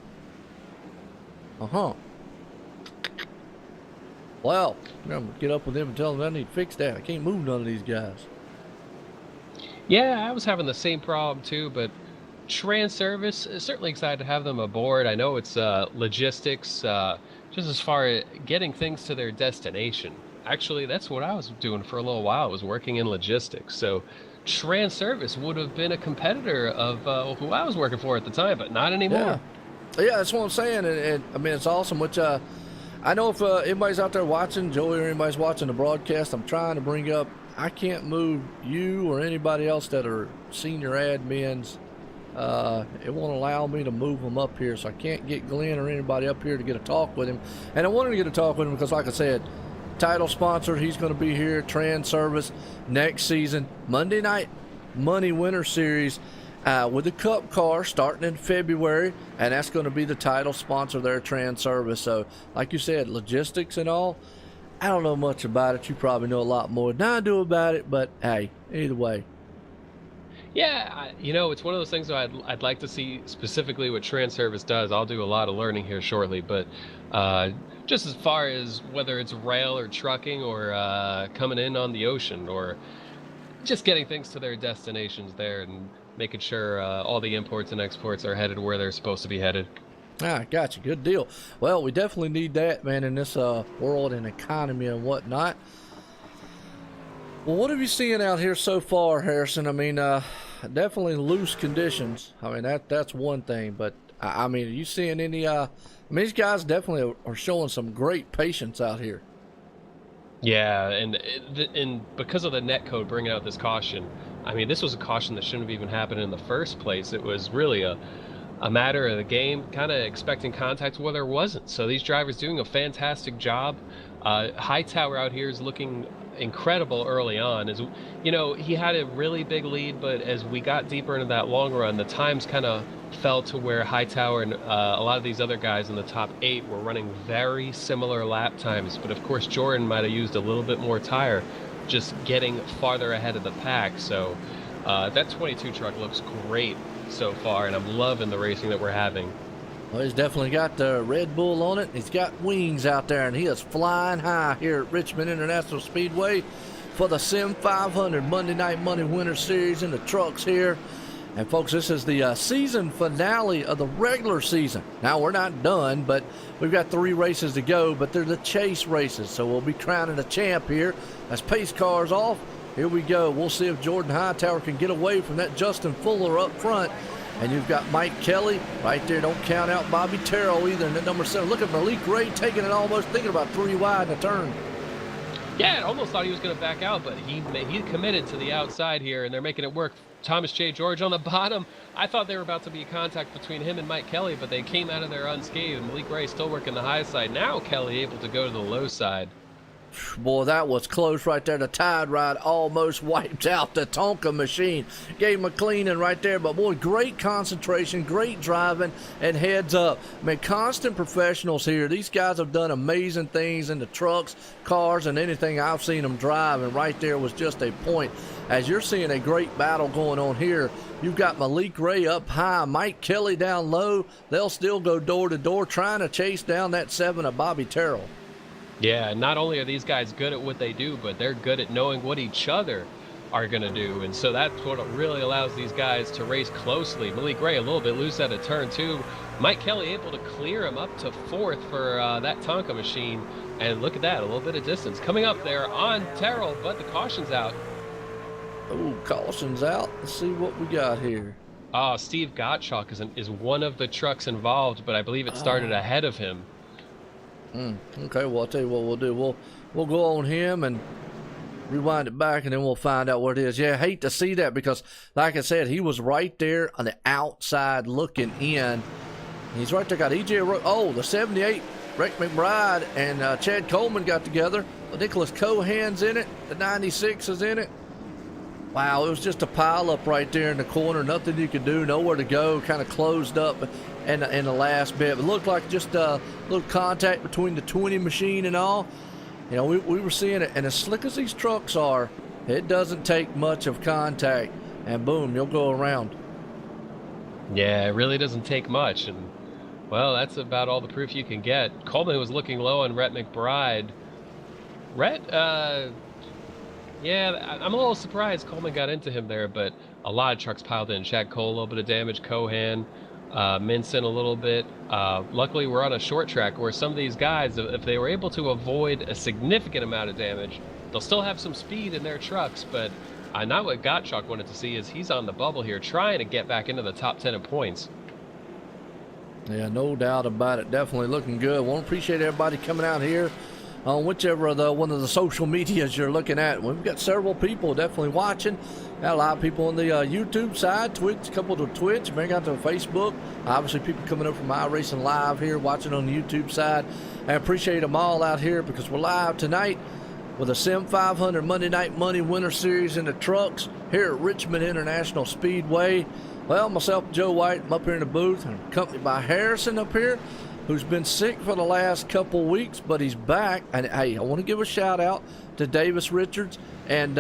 Well, I'm gonna get up with him and tell him I need to fix that. I can't move none of these guys. Yeah, I was having the same problem too, but Trans Service is certainly excited to have them aboard. I know it's logistics, just as far as getting things to their destination. Actually, that's what I was doing for a little while. I was working in logistics. So Trans Service would have been a competitor of who I was working for at the time, but not anymore. Yeah, that's what I'm saying. And I mean, it's awesome, which I know if anybody's out there watching, Joey or anybody's watching the broadcast, I'm trying to bring up, I can't move you or anybody else that are senior admins. It won't allow me to move them up here, so I can't get Glenn or anybody up here to get a talk with him. And I wanted to get a talk with him because, like I said, title sponsor, he's going to be here, Trans Service, next season, Monday Night Money Winter Series. With the Cup car starting in February, and that's going to be the title sponsor there, Trans Service. So, like you said, logistics and all, I don't know much about it. You probably know a lot more than I do about it, but hey, either way. Yeah, you know, it's one of those things that I'd like to see specifically what Trans Service does. I'll do a lot of learning here shortly, but just as far as whether it's rail or trucking or coming in on the ocean or just getting things to their destinations there and making sure all the imports and exports are headed where they're supposed to be headed. Gotcha. Good deal. Well, we definitely need that, man, in this world and economy and whatnot. Well, what have you seen out here so far, Harrison? I mean, definitely loose conditions. I mean, that's one thing, but I mean, are you seeing any? I mean, these guys definitely are showing some great patience out here. Yeah, and because of the net code bringing out this caution, I mean, this was a caution that shouldn't have even happened in the first place. It was really a matter of the game kind of expecting contact where there wasn't. So these drivers doing a fantastic job. Hightower out here is looking incredible early on. As you know, he had a really big lead, but as we got deeper into that long run, the times kind of fell to where Hightower and a lot of these other guys in the top 8 were running very similar lap times. But of course, Jordan might have used a little bit more tire, just getting farther ahead of the pack. So that 22 truck looks great so far, and I'm loving the racing that we're having. Well, he's definitely got the Red Bull on it. He's got wings out there, and he is flying high here at Richmond International Speedway for the Sim500 Monday Night Money Winter Series in the trucks here. And folks, this is the season finale of the regular season. Now, we're not done, but we've got 3 races to go, but they're the chase races, so we'll be crowning a champ here. As pace cars off, here we go. We'll see if Jordan Hightower can get away from that Justin Fuller up front. And you've got Mike Kelly right there. Don't count out Bobby Terrell either. And at number 7, look at Malik Ray taking it almost, thinking about 3 wide in a turn. Yeah, I almost thought he was going to back out, but he committed to the outside here, and they're making it work. Thomas J. George on the bottom. I thought there were about to be a contact between him and Mike Kelly, but they came out of there unscathed. Malik Ray still working the high side. Now Kelly able to go to the low side. Boy, that was close right there. The Tide Ride almost wiped out the Tonka machine. Gave him a cleaning right there. But, boy, great concentration, great driving, and heads up. I mean, constant professionals here. These guys have done amazing things in the trucks, cars, and anything I've seen them drive. And right there was just a point. As you're seeing a great battle going on here, you've got Malik Ray up high, Mike Kelly down low. They'll still go door to door trying to chase down that 7 of Bobby Terrell. Yeah, not only are these guys good at what they do, but they're good at knowing what each other are going to do. And so that's what really allows these guys to race closely. Malik Ray a little bit loose out of turn 2. Mike Kelly able to clear him up to 4th for that Tonka machine. And look at that, a little bit of distance coming up there on Terrell, but the caution's out. Oh, caution's out. Let's see what we got here. Steve Gottschalk is one of the trucks involved, but I believe it started ahead of him. Okay, well, I'll tell you what we'll do. We'll go on him and rewind it back, and then we'll find out what it is. Yeah, I hate to see that because, like I said, he was right there on the outside looking in. He's right there. Got EJ, the 78, Rick McBride and Chad Coleman got together. Nicholas Cohan's in it. The 96 is in it. Wow, it was just a pile up right there in the corner. Nothing you could do, nowhere to go. Kind of closed up in the last bit. It looked like just a little contact between the 20 machine and all. You know, we were seeing it. And as slick as these trucks are, it doesn't take much of contact. And boom, you'll go around. Yeah, it really doesn't take much. And, well, that's about all the proof you can get. Coleman was looking low on Rhett McBride. Rhett, yeah, I'm a little surprised Coleman got into him there, but a lot of trucks piled in. Chad Cole, a little bit of damage. Cohan, Minson, a little bit. Luckily, we're on a short track where some of these guys, if they were able to avoid a significant amount of damage, they'll still have some speed in their trucks. But not what Gottschalk wanted to see is he's on the bubble here, trying to get back into the top 10 in points. Yeah, no doubt about it. Definitely looking good. Want to appreciate everybody coming out here on whichever one of the social medias you're looking at. We've got several people definitely watching. Got a lot of people on the YouTube side, Twitch, a couple to Twitch, maybe got to Facebook. Obviously, people coming up from Iracing Live here, watching on the YouTube side. I appreciate them all out here because we're live tonight with a Sim500 Monday Night Money Winter Series in the trucks here at Richmond International Speedway. Well, myself, Joe White, I'm up here in the booth, and accompanied by Harrison up here, who's been sick for the last couple weeks, but he's back. And hey, I want to give a shout out to Davis Richards and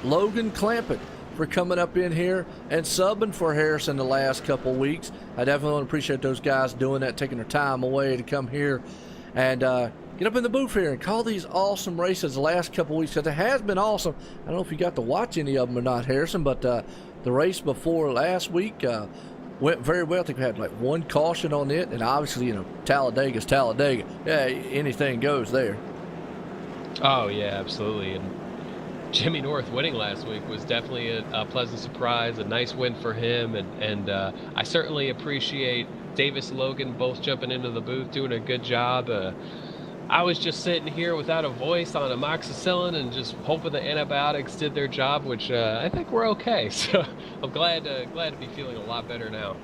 Logan Clampett for coming up in here and subbing for Harrison the last couple weeks. I definitely want to appreciate those guys doing that, taking their time away to come here and get up in the booth here and call these awesome races the last couple weeks, because it has been awesome. I don't know if you got to watch any of them or not, Harrison, but the race before last week went very well. I think we had like one caution on it, and obviously, you know, Talladega's Talladega. Yeah, anything goes there. Oh, yeah, absolutely. And Jimmy North winning last week was definitely a pleasant surprise, a nice win for him. And I certainly appreciate Davis and Logan both jumping into the booth, doing a good job. I was just sitting here without a voice on amoxicillin and just hoping the antibiotics did their job, which I think we're okay. So I'm glad to be feeling a lot better now.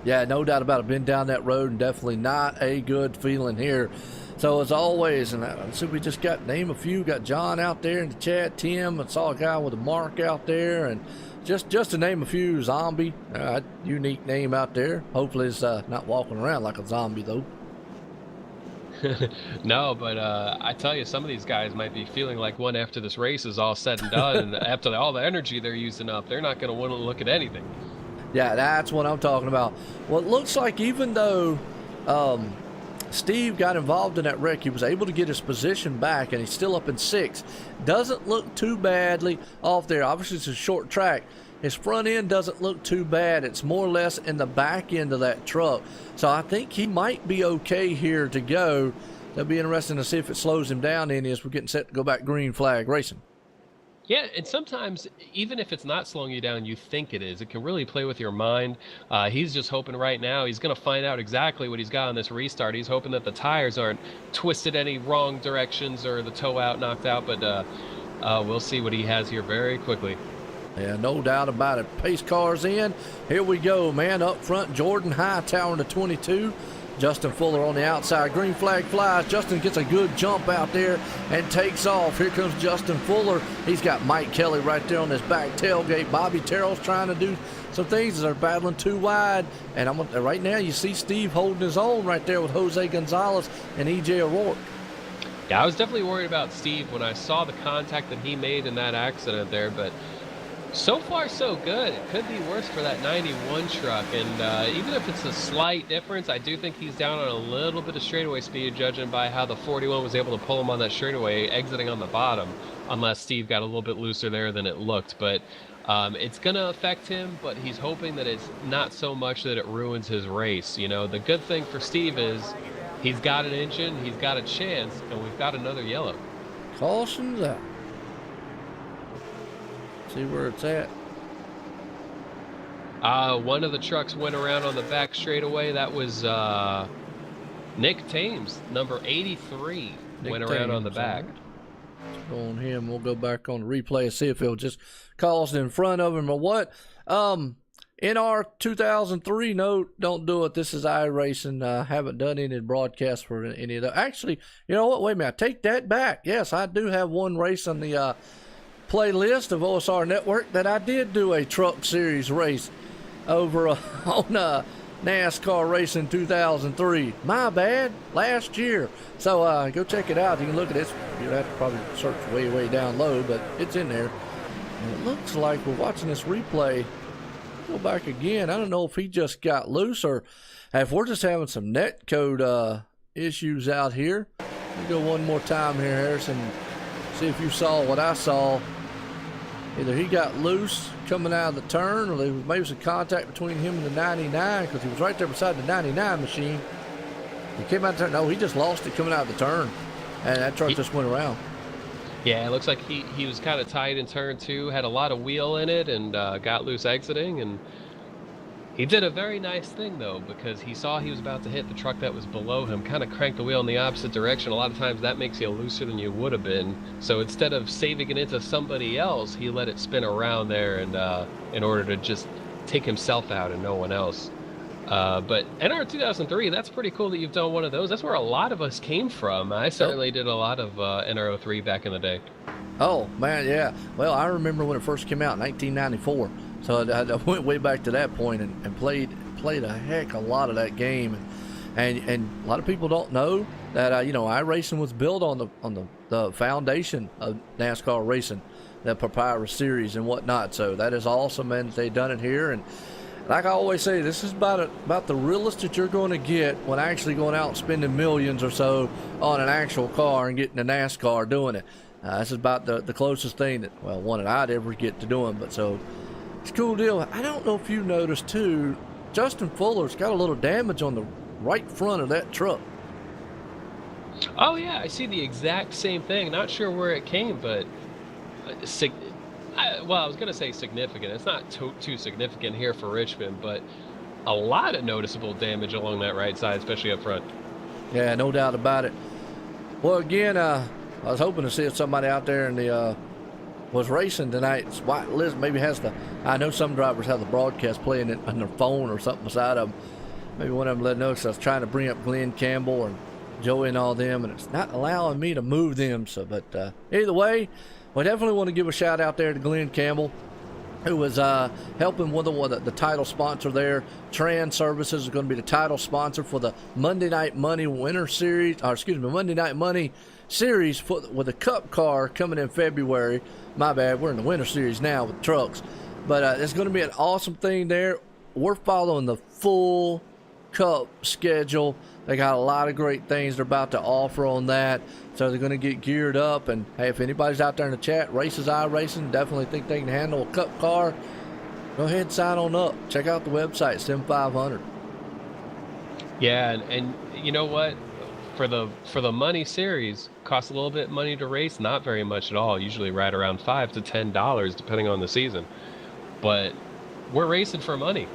Yeah, no doubt about it. Been down that road and definitely not a good feeling here. So as always, and so we just name a few. Got John out there in the chat, Tim. I saw a guy with a mark out there, and just to name a few, Zombie, unique name out there. Hopefully it's not walking around like a zombie though. No, but I tell you, some of these guys might be feeling like one after this race is all said and done, and after all the energy they're using up, they're not going to want to look at anything. Yeah, that's what I'm talking about. Well, it looks like even though Steve got involved in that wreck, he was able to get his position back, and he's still up in 6th. Doesn't look too badly off there. Obviously, it's a short track. His front end doesn't look too bad. It's more or less in the back end of that truck. So I think he might be okay here to go. That'll be interesting to see if it slows him down any as we're getting set to go back green flag racing. Yeah, and sometimes even if it's not slowing you down, you think it is. It can really play with your mind. He's just hoping right now he's going to find out exactly what he's got on this restart. He's hoping that the tires aren't twisted any wrong directions or the toe out knocked out. But we'll see what he has here very quickly. Yeah, no doubt about it. Pace cars in. Here we go, man. Up front, Jordan Hightower in the 22. Justin Fuller on the outside. Green flag flies. Justin gets a good jump out there and takes off. Here comes Justin Fuller. He's got Mike Kelly right there on his back tailgate. Bobby Terrell's trying to do some things as they're battling too wide. And right now you see Steve holding his own right there with Jose Gonzalez and E.J. O'Rourke. Yeah, I was definitely worried about Steve when I saw the contact that he made in that accident there, but so far, so good. It could be worse for that 91 truck, and even if it's a slight difference, I do think he's down on a little bit of straightaway speed, judging by how the 41 was able to pull him on that straightaway, exiting on the bottom, unless Steve got a little bit looser there than it looked. But it's going to affect him, but he's hoping that it's not so much that it ruins his race. You know, the good thing for Steve is he's got an engine, he's got a chance, and we've got another yellow. Caution's out. See where it's at. One of the trucks went around on the back straightaway. That was Nick Thames, number 83, went around on the back. Let's go on him. We'll go back on the replay and see if he'll just cause in front of him or what. In our 2003 note, don't do it. This is iRacing. Haven't done any broadcasts for any of that. Actually, you know what? Wait a minute. I take that back. Yes, I do have one race on the playlist of OSRNetwork that I did do a truck series race over on NASCAR Racing 2003. My bad, last year. So go check it out. You can look at it. You'll have to probably search way down low, but it's in there. And it looks like we're watching this replay. Go back again. I don't know if he just got loose or if we're just having some net code issues out here. Let me go one more time here, Harrison. See if you saw what I saw. Either he got loose coming out of the turn, or there was maybe some contact between him and the 99, because he was right there beside the 99 machine. He came out there. No, he just lost it coming out of the turn, and that truck just went around. Yeah, it looks like he was kind of tight in turn 2, had a lot of wheel in it, and got loose exiting. And he did a very nice thing, though, because he saw he was about to hit the truck that was below him, kind of cranked the wheel in the opposite direction. A lot of times that makes you looser than you would have been. So instead of saving it into somebody else, he let it spin around there and in order to just take himself out and no one else. But NR 2003, that's pretty cool that you've done one of those. That's where a lot of us came from. I certainly did a lot of NR 03 back in the day. Oh, man, yeah. Well, I remember when it first came out in 1994. So I went way back to that point and played a heck of a lot of that game, and a lot of people don't know that iRacing was built on the foundation of NASCAR racing, the proprietary series and whatnot. So that is awesome, and they've done it here. And like I always say, this is about the realest that you're going to get when actually going out and spending millions or so on an actual car and getting a NASCAR doing it. This is about the closest thing one that I'd ever get to doing. But so. It's a cool deal. I don't know if you noticed, too, Justin Fuller's got a little damage on the right front of that truck. Oh, yeah, I see the exact same thing. Not sure where it came, but I was going to say significant. It's not too significant here for Richmond, but a lot of noticeable damage along that right side, especially up front. Yeah, no doubt about it. Well, again, I was hoping to see if somebody out there in the was racing tonight. White Liz maybe has I know some drivers have the broadcast playing it on their phone or something beside them. Maybe one of them let know, because I was trying to bring up Glenn Campbell and Joey and all them, and it's not allowing me to move them. So, but either way, we definitely want to give a shout out there to Glenn Campbell, who was helping with the title sponsor there. Trans Services is going to be the title sponsor for the Monday Night Money Winter Series, Monday Night Money Series with a Cup car coming in February. My bad, we're in the Winter Series now with trucks. But it's going to be an awesome thing there. We're following the full Cup schedule. They got a lot of great things they're about to offer on that. So they're going to get geared up. And, hey, if anybody's out there in the chat, Races iRacing, definitely think they can handle a Cup car, go ahead and sign on up. Check out the website, Sim500. Yeah, and you know what? for the money series, costs a little bit of money to race, not very much at all. Usually right around $5 to $10 depending on the season. But we're racing for money.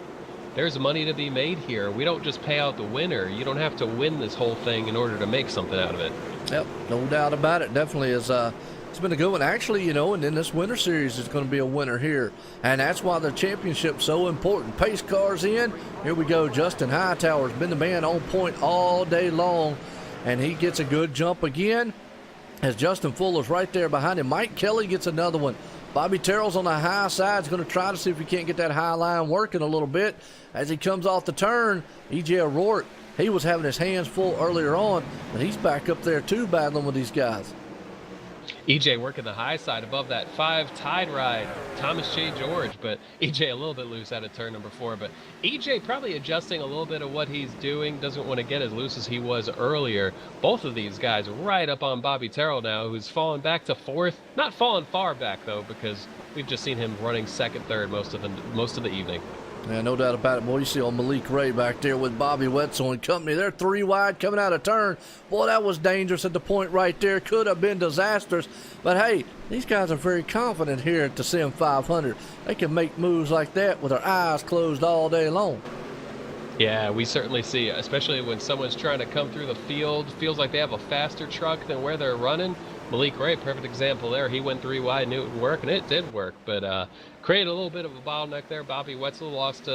There's money to be made here. We don't just pay out the winner. You don't have to win this whole thing in order to make something out of it. Yep, no doubt about it. Definitely is. It's been a good one, actually, and then this winter series is going to be a winner here, and that's why the championship's so important. Pace cars in. Here we go. Justin Hightower's been the man on point all day long, and he gets a good jump again as Justin Fuller's right there behind him. Mike Kelly gets another one. Bobby Terrell's on the high side. He's going to try to see if he can't get that high line working a little bit. As he comes off the turn, E.J. O'Rourke, he was having his hands full earlier on, but he's back up there too battling with these guys. EJ working the high side above that 5 tide ride. Thomas J. George, but EJ a little bit loose out of turn number 4. But EJ probably adjusting a little bit of what he's doing. Doesn't want to get as loose as he was earlier. Both of these guys right up on Bobby Terrell now, who's fallen back to 4th. Not fallen far back, though, because we've just seen him running 2nd, 3rd most of the evening. Yeah, no doubt about it, boy. You see on Malik Ray back there with Bobby Wetzel and company. They're 3 wide coming out of turn. Boy, that was dangerous at the point right there. Could have been disastrous. But, hey, these guys are very confident here at the Sim 500. They can make moves like that with their eyes closed all day long. Yeah, we certainly see, especially when someone's trying to come through the field, feels like they have a faster truck than where they're running. Malik Ray, perfect example there. He went 3 wide, knew it would work, and it did work. But created a little bit of a bottleneck there. Bobby Wetzel lost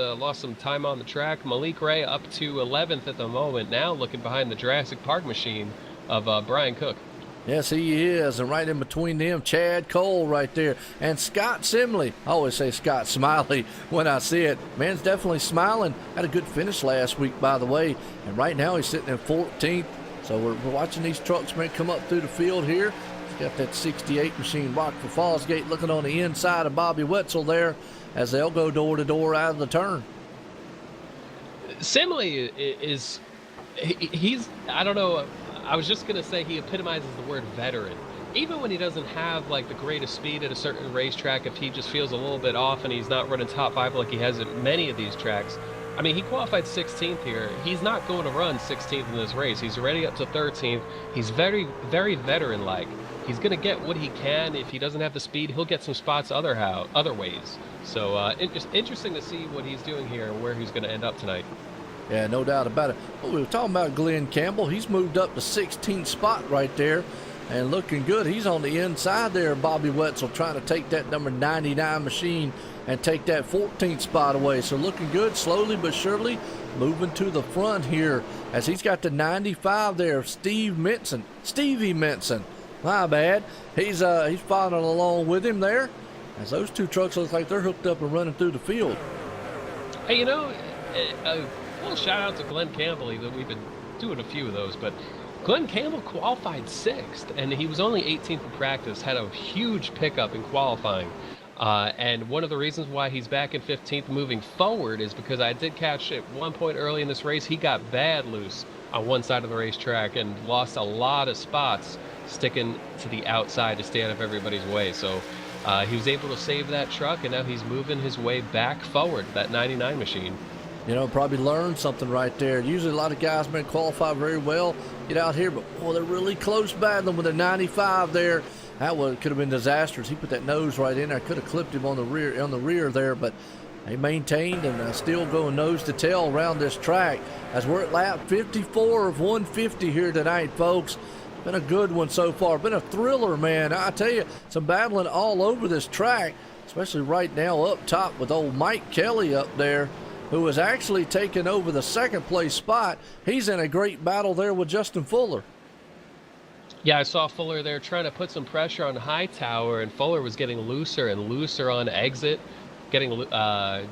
some time on the track. Malik Ray up to 11th at the moment, now looking behind the Jurassic Park machine of Brian Cook. Yes, he is. And right in between them, Chad Cole right there. And Scott Simley. I always say Scott Smiley when I see it. Man's definitely smiling. Had a good finish last week, by the way. And right now he's sitting in 14th. So we're watching these trucks, man, come up through the field here. He's got that 68 machine, Rockford Fosgate, looking on the inside of Bobby Wetzel there as they'll go door to door out of the turn. Simley he's, I don't know, I was just going to say he epitomizes the word veteran. Even when he doesn't have like the greatest speed at a certain racetrack, if he just feels a little bit off and he's not running top 5 like he has at many of these tracks, I mean, he qualified 16th here. He's not going to run 16th in this race. He's already up to 13th. He's very, very veteran-like. He's going to get what he can. If he doesn't have the speed, he'll get some spots other ways. So just interesting to see what he's doing here and where he's going to end up tonight. Yeah, no doubt about it. Well, we were talking about Glenn Campbell. He's moved up to 16th spot right there and looking good. He's on the inside there, Bobby Wetzel, trying to take that number 99 machine and take that 14th spot away. So looking good, slowly but surely moving to the front here as he's got the 95 there, Stevie Minson. My bad. He's following along with him there as those 2 trucks look like they're hooked up and running through the field. Hey, a little shout out to Glenn Campbell. We've been doing a few of those, but Glenn Campbell qualified 6th, and he was only 18th in practice, had a huge pickup in qualifying. And one of the reasons why he's back in 15th moving forward is because I did catch at one point early in this race, he got bad loose on one side of the racetrack and lost a lot of spots sticking to the outside to stay out of everybody's way. So he was able to save that truck, and now he's moving his way back forward, that 99 machine. Probably learned something right there. Usually a lot of guys, man, qualify very well, get out here, but, boy, they're really close battling with a 95 there. That could have been disastrous. He put that nose right in there. Could have clipped him on the rear there, but they maintained and still going nose to tail around this track as we're at lap 54 of 150 here tonight, folks. Been a good one so far. Been a thriller, man. I tell you, some battling all over this track, especially right now up top with old Mike Kelly up there, who is actually taking over the 2nd place spot. He's in a great battle there with Justin Fuller. Yeah, I saw Fuller there trying to put some pressure on Hightower, and Fuller was getting looser and looser on exit, getting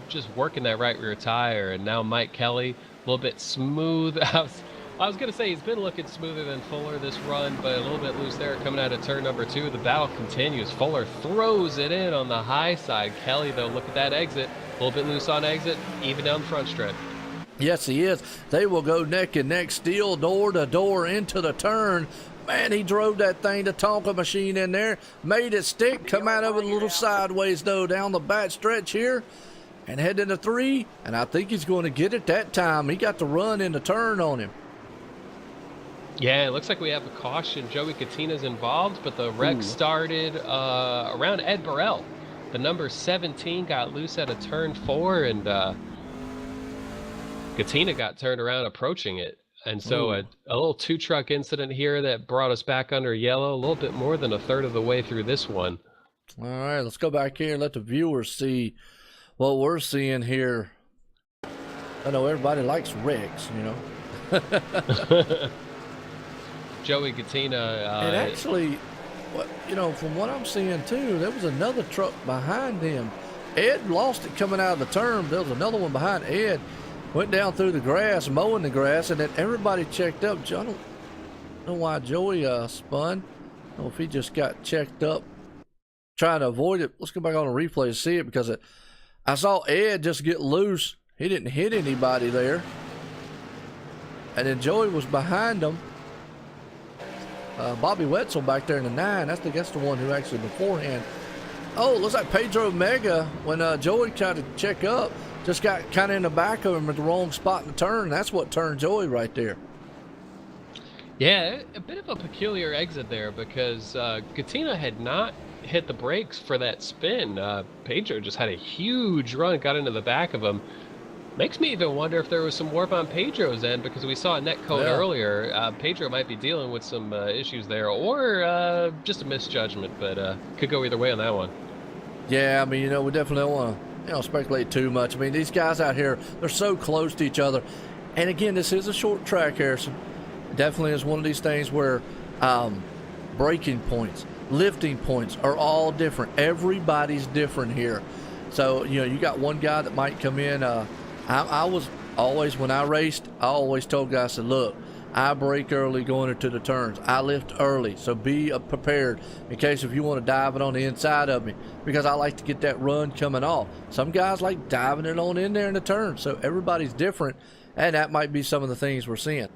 just working that right rear tire. And now Mike Kelly, a little bit smooth. I was going to say he's been looking smoother than Fuller this run, but a little bit loose there coming out of turn number 2. The battle continues. Fuller throws it in on the high side. Kelly, though, look at that exit. A little bit loose on exit, even down the front stretch. Yes, he is. They will go neck and neck, steel door to door into the turn. Man, he drove that thing, the Tonka machine in there, made it stick, come out of it a little sideways, though, down the back stretch here, and head into 3, and I think he's going to get it that time. He got the run in the turn on him. Yeah, it looks like we have a caution. Joey Catina's involved, but the wreck started around Ed Burrell. The number 17 got loose at a turn 4, and Katina got turned around approaching it. And so a little two-truck incident here that brought us back under yellow, a little bit more than a third of the way through this one. All right, let's go back here and let the viewers see what we're seeing here. I know everybody likes wrecks, you know. Joey Katina. And actually, you know, from what I'm seeing too, there was another truck behind him. Ed lost it coming out of the turn. There was another one behind Ed. Went down through the grass, mowing the grass, and then everybody checked up. I don't know why Joey spun. I don't know if he just got checked up, trying to avoid it. Let's go back on the replay to see it, because I saw Ed just get loose. He didn't hit anybody there. And then Joey was behind him. Bobby Wetzel back there in the 9. That's the one who actually beforehand. Oh, looks like Pedro Mega, when Joey tried to check up, just got kind of in the back of him at the wrong spot in the turn. That's what turned Joey right there. Yeah, a bit of a peculiar exit there, because Katina had not hit the brakes for that spin. Pedro just had a huge run, got into the back of him. Makes me even wonder if there was some warp on Pedro's end, because we saw a net code earlier. Pedro might be dealing with some issues there, or just a misjudgment, but could go either way on that one. Yeah, I mean, you know, we definitely don't want to speculate too much. I mean, these guys out here, they're so close to each other. And again, this is a short track, Harrison. It definitely is one of these things where braking points, lifting points are all different. Everybody's different here. So, you know, you got one guy that might come in. I was always, when I raced, I always told guys, I said, look, I brake early going into the turns. I lift early, so be prepared in case if you want to dive it on the inside of me, because I like to get that run coming off. Some guys like diving it on in there in the turn, so everybody's different, and that might be some of the things we're seeing.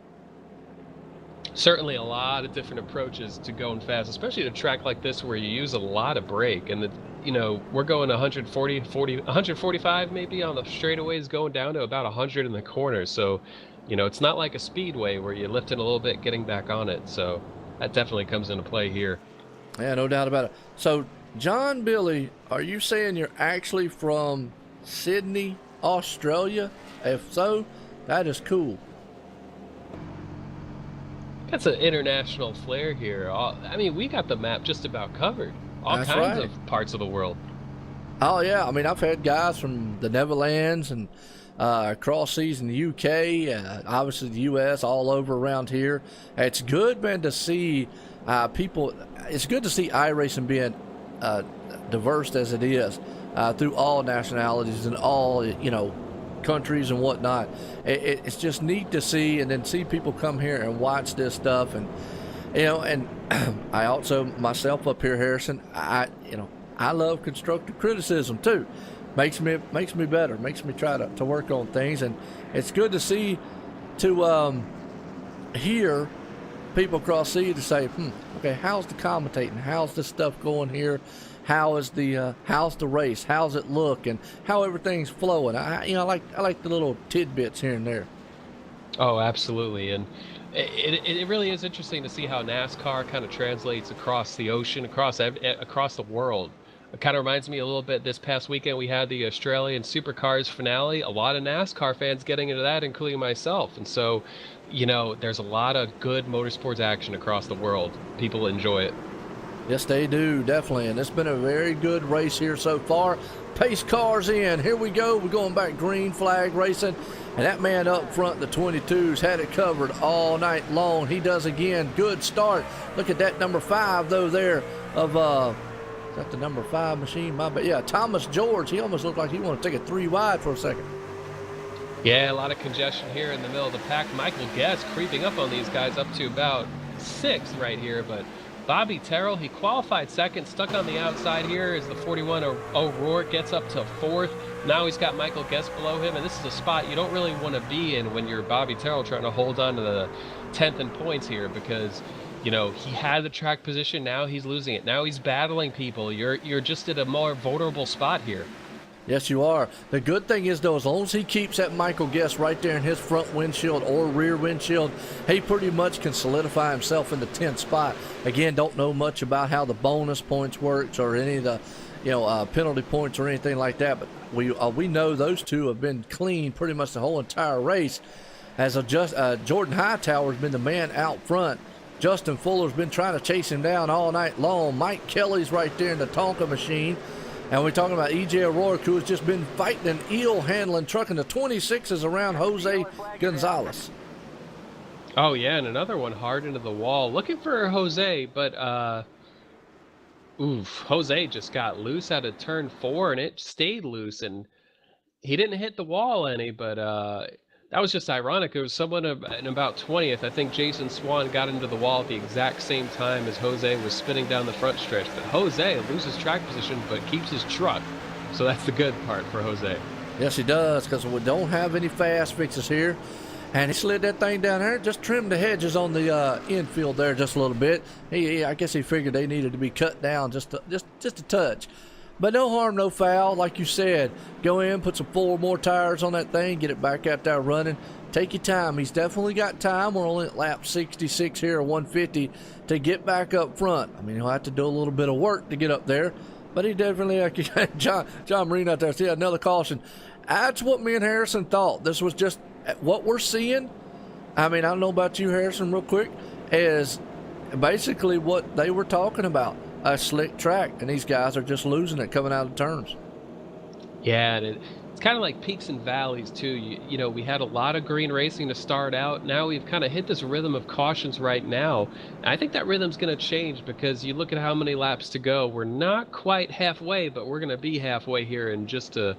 Certainly a lot of different approaches to going fast, especially at a track like this where you use a lot of brake. And, you know, we're going 145 maybe on the straightaways, going down to about 100 in the corners. So, you know, it's not like a speedway where you're lifting a little bit, getting back on it. So that definitely comes into play here. Yeah, no doubt about it. So, John Billy, are you saying you're actually from Sydney, Australia? If so, that is cool. That's an international flair here. I mean, we got the map just about covered. All kinds of parts of the world. Oh, yeah. I mean, I've had guys from the Netherlands and across seas in the UK, obviously the US, all over around here. It's good, man, to see people. It's good to see iRacing being diverse as it is through all nationalities and all, you know, countries and whatnot. It's just neat to see, and then see people come here and watch this stuff. And, you know, and I also, myself up here, Harrison, I love constructive criticism too. Makes me better, makes me try to work on things. And it's good to see, to hear people across sea to say, okay, how's the commentating? How's this stuff going here? How's the race? How's it look? And how everything's flowing? I like the little tidbits here and there. Oh, absolutely. And it really is interesting to see how NASCAR kind of translates across the ocean, across the world. It kind of reminds me a little bit, this past weekend we had the Australian Supercars finale. A lot of NASCAR fans getting into that, including myself. And so, you know, there's a lot of good motorsports action across the world. People enjoy it. Yes, they do, definitely. And it's been a very good race here so far. Pace cars in. Here we go. We're going back green flag racing. And that man up front, the 22s, had it covered all night long. He does again. Good start. Look at that number 5, though, there of, is that the number 5 machine? Yeah, Thomas George. He almost looked like he wanted to take it 3 wide for a second. Yeah, a lot of congestion here in the middle of the pack. Michael Guest creeping up on these guys up to about 6th right here, but Bobby Terrell, he qualified second, stuck on the outside here as the 41 O'Rourke gets up to 4th. Now he's got Michael Guest below him, and this is a spot you don't really want to be in when you're Bobby Terrell trying to hold on to the 10th in points here, because, you know, he had the track position, now he's losing it. Now he's battling people. You're just at a more vulnerable spot here. Yes, you are. The good thing is, though, as long as he keeps that Michael Guest right there in his front windshield or rear windshield, he pretty much can solidify himself in the 10th spot. Again, don't know much about how the bonus points works or any of the, penalty points or anything like that. But we know those two have been clean pretty much the whole entire race. As Jordan Hightower's been the man out front. Justin Fuller's been trying to chase him down all night long. Mike Kelly's right there in the Tonka machine. And we're talking about E.J. O'Rourke, who has just been fighting an eel handling truck in the 26s around Jose Gonzalez. Oh, yeah, and another one hard into the wall. Looking for Jose, but, Jose just got loose out of turn 4, and it stayed loose, and he didn't hit the wall any, but that was just ironic. It was someone in about 20th. I think Jason Swan got into the wall at the exact same time as Jose was spinning down the front stretch. But Jose loses track position but keeps his truck. So that's the good part for Jose. Yes, he does, because we don't have any fast fixes here. And he slid that thing down there, just trimmed the hedges on the infield there just a little bit. I guess he figured they needed to be cut down just a touch. But no harm, no foul. Like you said, go in, put some 4 more tires on that thing, get it back out there running. Take your time. He's definitely got time. We're only at lap 66 here, or 150, to get back up front. I mean, he'll have to do a little bit of work to get up there, but he definitely, John Marine out there, see another caution. That's what me and Harrison thought. This was just what we're seeing. I mean, I don't know about you, Harrison, real quick, is basically what they were talking about. A slick track, and these guys are just losing it coming out of turns. Yeah, and it's kind of like peaks and valleys too. You know, we had a lot of green racing to start out. Now we've kind of hit this rhythm of cautions right now. And I think that rhythm's going to change because you look at how many laps to go. We're not quite halfway, but we're going to be halfway here in just a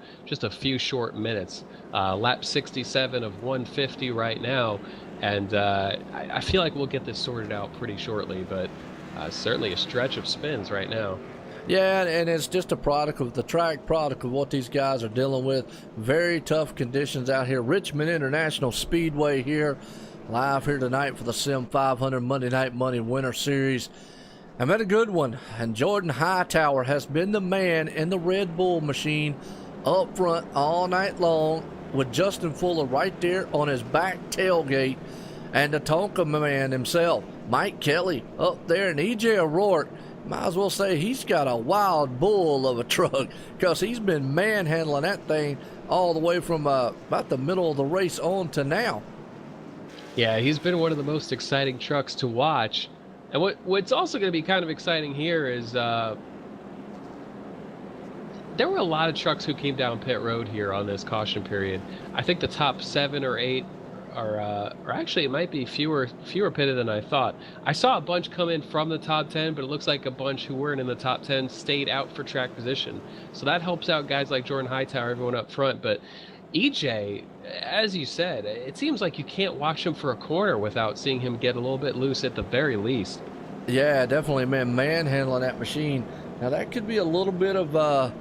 few short minutes. Lap 67 of 150 right now, and I feel like we'll get this sorted out pretty shortly, but certainly a stretch of spins right now. Yeah, and it's just a product of the track, product of what these guys are dealing with. Very tough conditions out here. Richmond International Speedway here, live here tonight for the Sim500 Monday Night Money Winter Series. I met a good one, and Jordan Hightower has been the man in the Red Bull machine up front all night long with Justin Fuller right there on his back tailgate, and the Tonka man himself, Mike Kelly, up there, and E.J. O'Rourke. Might as well say he's got a wild bull of a truck, because he's been manhandling that thing all the way from about the middle of the race on to now. Yeah, he's been one of the most exciting trucks to watch. And what's also going to be kind of exciting here is there were a lot of trucks who came down pit road here on this caution period. I think the top 7 or 8 or actually it might be fewer pitted than I thought. I saw a bunch come in from the top 10, but it looks like a bunch who weren't in the top 10 stayed out for track position. So that helps out guys like Jordan Hightower, everyone up front. But EJ, as you said, it seems like you can't watch him for a corner without seeing him get a little bit loose at the very least. Yeah, definitely, man, manhandling that machine. Now that could be a little bit of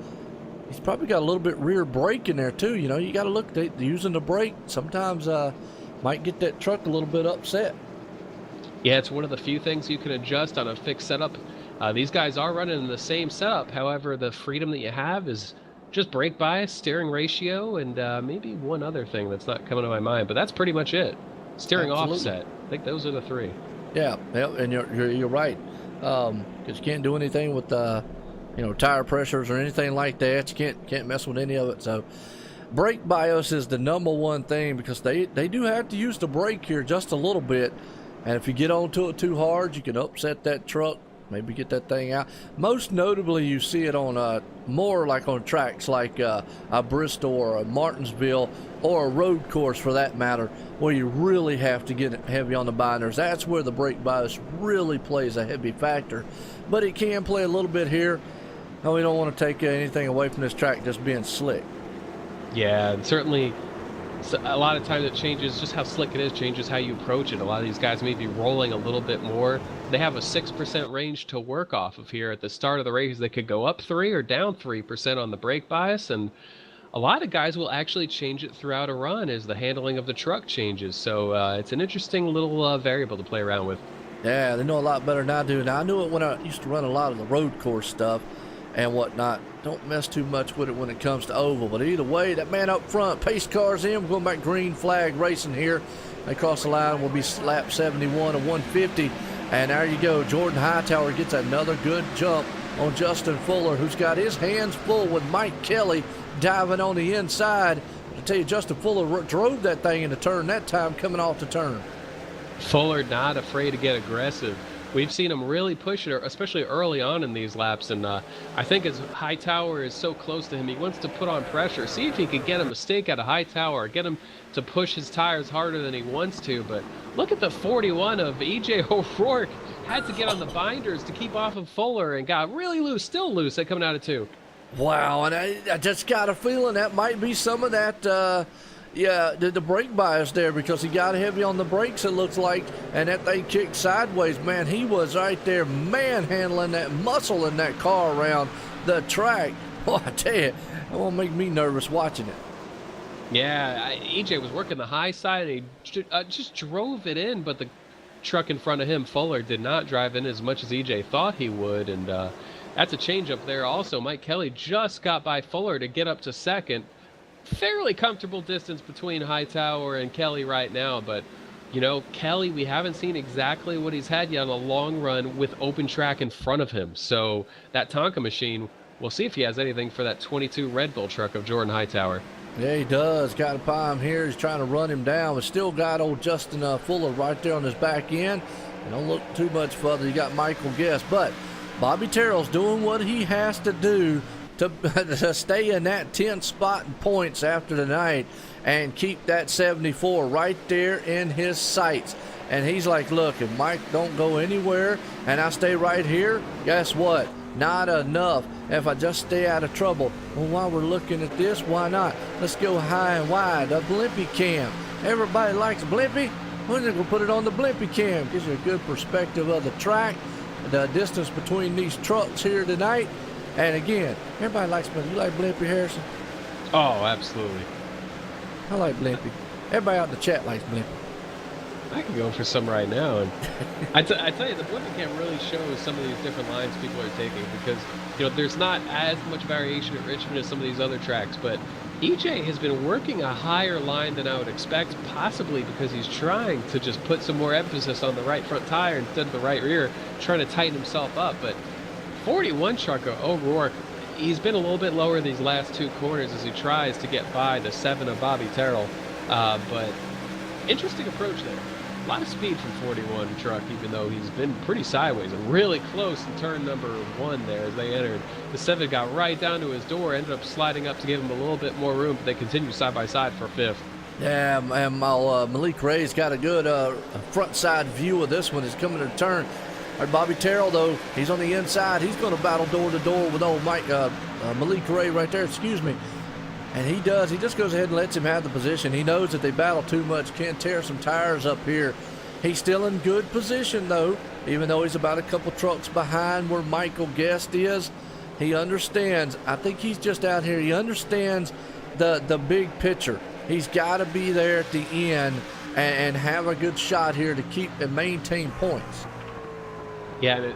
he's probably got a little bit rear brake in there too. You know, you got to look at using the brake. Sometimes might get that truck a little bit upset. Yeah, it's one of the few things you can adjust on a fixed setup. These guys are running in the same setup. However, the freedom that you have is just brake bias, steering ratio, and maybe one other thing that's not coming to my mind. But that's pretty much it. Steering offset. I think those are the 3. Yeah, and you're right. Because you can't do anything with tire pressures or anything like that. You can't mess with any of it. So brake bias is the number one thing, because they do have to use the brake here just a little bit, and if you get onto it too hard, you can upset that truck, maybe get that thing out. Most notably, you see it on more like on tracks like a Bristol or a Martinsville or a road course for that matter, where you really have to get heavy on the binders. That's where the brake bias really plays a heavy factor, but it can play a little bit here. And we don't want to take anything away from this track just being slick. Yeah, and certainly a lot of times it changes just how slick it is, changes how you approach it. A lot of these guys may be rolling a little bit more. They have a 6% range to work off of here at the start of the race. They could go up 3 or down 3% on the brake bias, and a lot of guys will actually change it throughout a run as the handling of the truck changes. So it's an interesting little variable to play around with. Yeah, they know a lot better than I do. Now, I knew it when I used to run a lot of the road course stuff. and whatnot. Don't mess too much with it when it comes to oval. But either way, that man up front, pace cars in. We're going back green flag racing here. They cross the line, will be lap 71 of 150. And there you go. Jordan Hightower gets another good jump on Justin Fuller, who's got his hands full with Mike Kelly diving on the inside. I tell you, Justin Fuller drove that thing in the turn that time coming off the turn. Fuller not afraid to get aggressive. We've seen him really push it, especially early on in these laps, and I think as Hightower is so close to him, he wants to put on pressure, see if he can get a mistake out of Hightower, get him to push his tires harder than he wants to. But look at the 41 of E.J. O'Rourke. Had to get on the binders to keep off of Fuller and got really loose, still loose at coming out of 2. Wow, and I just got a feeling that might be some of that the brake bias there, because he got heavy on the brakes, it looks like, and that thing kicked sideways. Man, he was right there manhandling that muscle in that car around the track. Oh, I tell you, that won't make me nervous watching it. Yeah, EJ was working the high side, and he just drove it in, but the truck in front of him, Fuller, did not drive in as much as EJ thought he would, and that's a change up there also. Mike Kelly just got by Fuller to get up to second. Fairly comfortable distance between Hightower and Kelly right now, but you know, Kelly, we haven't seen exactly what he's had yet on a long run with open track in front of him. So that Tonka machine, we'll see if he has anything for that 22 Red Bull truck of Jordan Hightower. Yeah, he does. Got to pie him here. He's trying to run him down, but still got old Justin Fuller right there on his back end. And don't look too much further. You got Michael Guest, but Bobby Terrell's doing what he has to do to stay in that 10th spot in points after tonight and keep that 74 right there in his sights. And he's like, look, if Mike don't go anywhere and I stay right here, guess what? Not enough. If I just stay out of trouble. Well, while we're looking at this, why not? Let's go high and wide. A Blimpie cam. Everybody likes a Blimpie. We're going to put it on the Blimpie cam. Gives you a good perspective of the track, the distance between these trucks here tonight. And again, everybody likes Blimpie. You like Blimpie, Harrison? Oh, absolutely. I like Blimpie. Everybody out in the chat likes Blimpie. I can go for some right now. And I tell you, the Blimpie cam really shows some of these different lines people are taking, because you know there's not as much variation at Richmond as some of these other tracks, but EJ has been working a higher line than I would expect, possibly because he's trying to just put some more emphasis on the right front tire instead of the right rear, trying to tighten himself up. But 41 truck O'Rourke, he's been a little bit lower these last 2 corners as he tries to get by the 7 of Bobby Terrell. But interesting approach there. A lot of speed from 41 truck, even though he's been pretty sideways and really close in turn number 1 there as they entered. The 7 got right down to his door, ended up sliding up to give him a little bit more room, but they continue side by side for 5th. Yeah, and Malik Ray's got a good front side view of this one. He's coming to the turn. Bobby Terrell, though, he's on the inside. He's going to battle door to door with old Malik Ray right there, excuse me. And he does. He just goes ahead and lets him have the position. He knows that they battle too much, can't tear some tires up here. He's still in good position, though, even though he's about a couple trucks behind where Michael Guest is. He understands. I think he's just out here. He understands the big picture. He's got to be there at the end and have a good shot here to keep and maintain points. Yeah,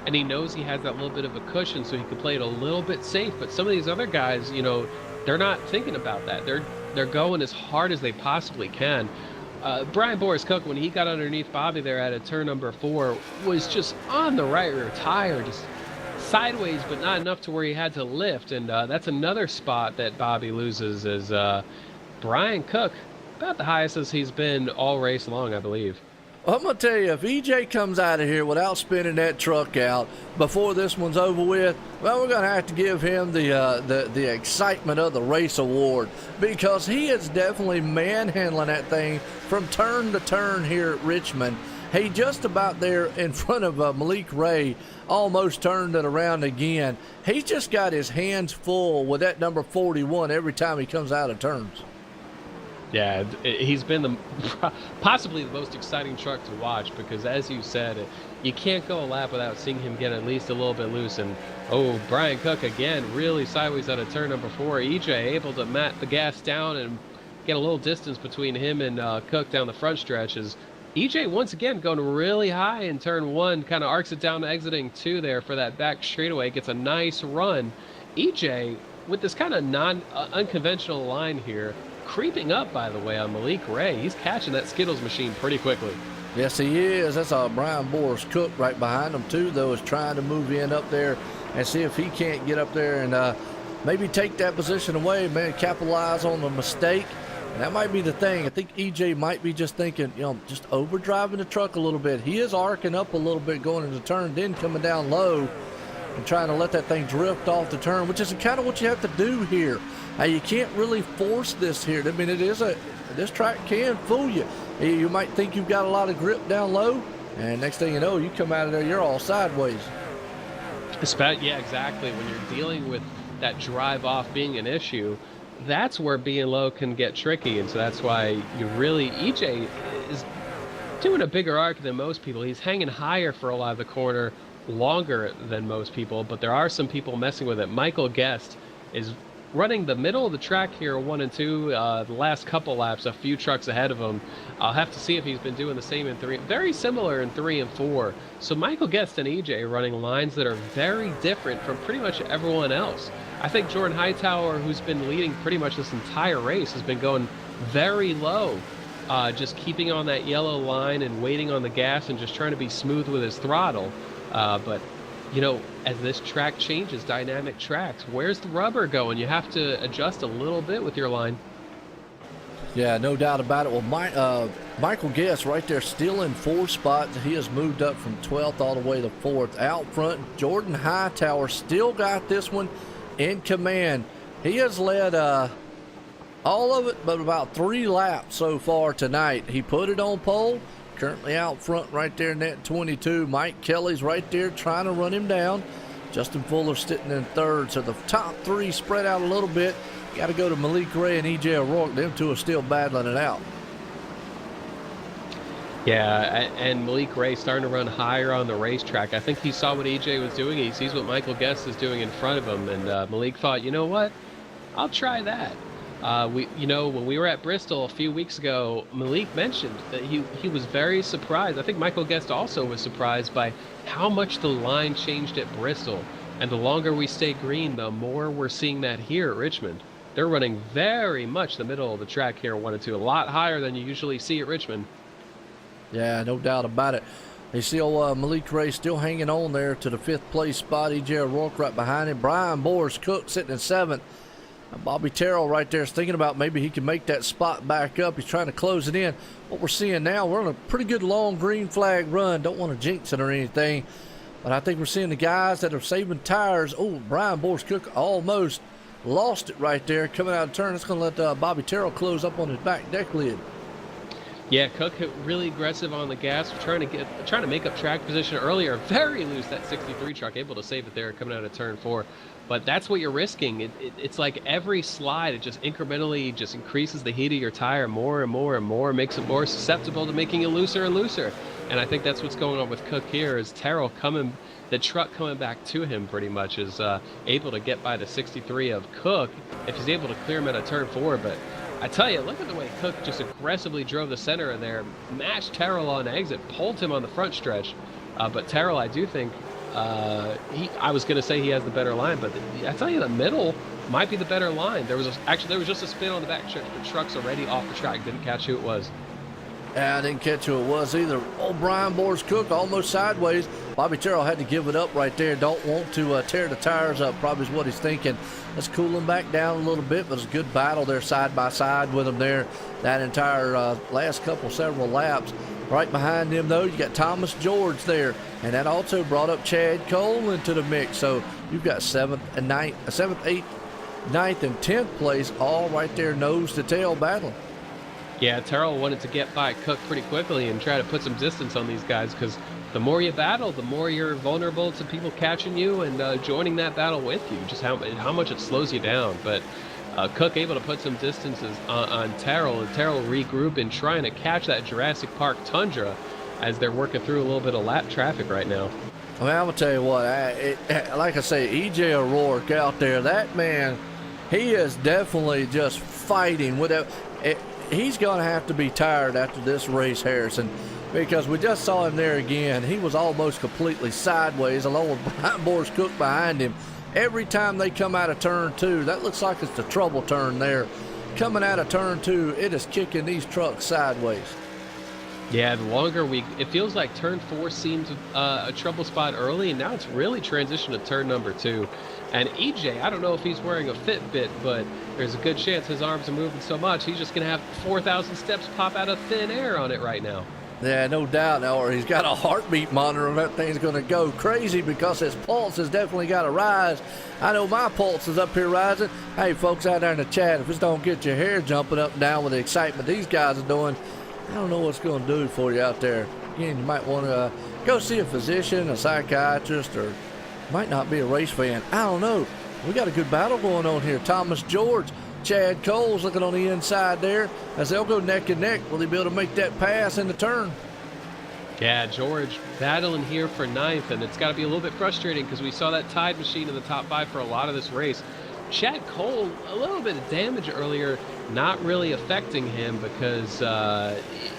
and he knows he has that little bit of a cushion, so he can play it a little bit safe. But some of these other guys, you know, they're not thinking about that. They're going as hard as they possibly can. Brian Boris Cook, when he got underneath Bobby there at turn number 4, was just on the right rear tire, just sideways, but not enough to where he had to lift. And that's another spot that Bobby loses, is Brian Cook, about the highest as he's been all race long, I believe. Well, I'm going to tell you, if EJ comes out of here without spinning that truck out before this one's over with, well, we're going to have to give him the excitement of the race award, because he is definitely manhandling that thing from turn to turn here at Richmond. He just about there in front of Malik Ray, almost turned it around again. He's just got his hands full with that number 41 every time he comes out of turns. Yeah, he's been possibly the most exciting truck to watch, because as you said, you can't go a lap without seeing him get at least a little bit loose. And Brian Cook again, really sideways out of turn number 4. EJ able to mat the gas down and get a little distance between him and Cook down the front stretches. EJ once again going really high in turn 1, kind of arcs it down to exiting 2 there for that back straightaway, gets a nice run. EJ with this kind of unconventional line here, creeping up, by the way, on Malik Ray. He's catching that Skittles machine pretty quickly. Yes, he is. That's Brian Boris Cook right behind him, too, though, is trying to move in up there and see if he can't get up there and maybe take that position away, man, capitalize on the mistake. And that might be the thing. I think EJ might be just thinking, just overdriving the truck a little bit. He is arcing up a little bit going into turn, then coming down low and trying to let that thing drift off the turn, which is kind of what you have to do here. You can't really force this here. I mean, this track can fool you. You might think you've got a lot of grip down low, and next thing you know, you come out of there, you're all sideways. Yeah, exactly. When you're dealing with that drive off being an issue, that's where being low can get tricky. And so that's why EJ is doing a bigger arc than most people. He's hanging higher for a lot of the corner, longer than most people, but there are some people messing with it. Michael Guest is running the middle of the track here, 1 and 2. The last couple laps, a few trucks ahead of him. I'll have to see if he's been doing the same in 3. Very similar in 3 and 4. So Michael Guest and EJ running lines that are very different from pretty much everyone else. I think Jordan Hightower, who's been leading pretty much this entire race, has been going very low, just keeping on that yellow line and waiting on the gas and just trying to be smooth with his throttle. But as this track changes, dynamic tracks, where's the rubber going? You have to adjust a little bit with your line. Yeah, no doubt about it. Well, Michael Guest right there still in 4th spot. He has moved up from 12th all the way to 4th. Out front, Jordan Hightower still got this one in command. He has led all of it but about 3 laps so far tonight. He put it on pole. Currently out front right there in that 22. Mike Kelly's right there trying to run him down. Justin Fuller sitting in 3rd. So the top 3 spread out a little bit. Got to go to Malik Ray and EJ O'Rourke. Them two are still battling it out. Yeah, and Malik Ray starting to run higher on the racetrack. I think he saw what EJ was doing. He sees what Michael Guest is doing in front of him. And Malik thought, you know what? I'll try that. When we were at Bristol a few weeks ago, Malik mentioned that he was very surprised. I think Michael Guest also was surprised by how much the line changed at Bristol. And the longer we stay green, the more we're seeing that here at Richmond. They're running very much the middle of the track here, 1 and 2, a lot higher than you usually see at Richmond. Yeah, no doubt about it. You see Malik Ray still hanging on there to the 5th place spot. EJ O'Rourke right behind him. Brian Boris Cook sitting in 7th. Bobby Terrell right there is thinking about maybe he can make that spot back up. He's trying to close it in. What we're seeing now, we're on a pretty good long green flag run. Don't want to jinx it or anything. But I think we're seeing the guys that are saving tires. Oh, Brian Boris Cook almost lost it right there coming out of turn. It's going to let Bobby Terrell close up on his back deck lid. Yeah, Cook hit really aggressive on the gas, trying to make up track position earlier. Very loose, that 63 truck, able to save it there coming out of turn 4. But that's what you're risking. It's like every slide, it just incrementally just increases the heat of your tire more and more and more, makes it more susceptible to making it looser and looser. And I think that's what's going on with Cook here, is Terrell the truck coming back to him pretty much is able to get by the 63 of Cook if he's able to clear him out of turn 4. But I tell you, look at the way Cook just aggressively drove the center in there, matched Terrell on exit, pulled him on the front stretch. But Terrell, I do think, I was going to say he has the better line, but I tell you, the middle might be the better line. There was just a spin on the back stretch, but truck's already off the track. Didn't catch who it was. Yeah, I didn't catch who it was either. Oh, Brian Boris Cook almost sideways. Bobby Terrell had to give it up right there. Don't want to tear the tires up, probably is what he's thinking. Let's cool him back down a little bit, but it's a good battle there side by side with him there that entire last several laps. Right behind him, though, you got Thomas George there, and that also brought up Chad Cole into the mix. So you've got 7th, 8th, 9th, and 10th place all right there nose to tail battling. Yeah, Terrell wanted to get by Cook pretty quickly and try to put some distance on these guys, because the more you battle, the more you're vulnerable to people catching you and joining that battle with you, just how much it slows you down. But Cook able to put some distances on Terrell, and Terrell regroup and trying to catch that Jurassic Park Tundra as they're working through a little bit of lap traffic right now. I mean, I'm going to tell you what, like I say, EJ O'Rourke out there, that man, he is definitely just fighting with it. He's going to have to be tired after this race, Harrison. because we just saw him there again. He was almost completely sideways along with Boris Cook behind him. Every time they come out of turn 2, that looks like it's the trouble turn there. Coming out of turn 2, it is kicking these trucks sideways. Yeah, the longer it feels like turn 4 seemed a trouble spot early, and now it's really transitioned to turn number 2. And EJ, I don't know if he's wearing a Fitbit, but there's a good chance his arms are moving so much he's just going to have 4,000 steps pop out of thin air on it right now. Yeah, no doubt now, or he's got a heartbeat monitor and that thing's going to go crazy because his pulse has definitely got to rise. I know my pulse is up here rising. Hey, folks out there in the chat, if this don't get your hair jumping up and down with the excitement these guys are doing, I don't know what's going to do for you out there. Again, you might want to go see a physician, a psychiatrist, or might not be a race fan. I don't know. We got a good battle going on here. Thomas George, Chad Cole's looking on the inside there as they'll go neck and neck. Will he be able to make that pass in the turn? Yeah, George battling here for 9th, and it's got to be a little bit frustrating because we saw that Tide machine in the top 5 for a lot of this race. Chad Cole, a little bit of damage earlier, not really affecting him because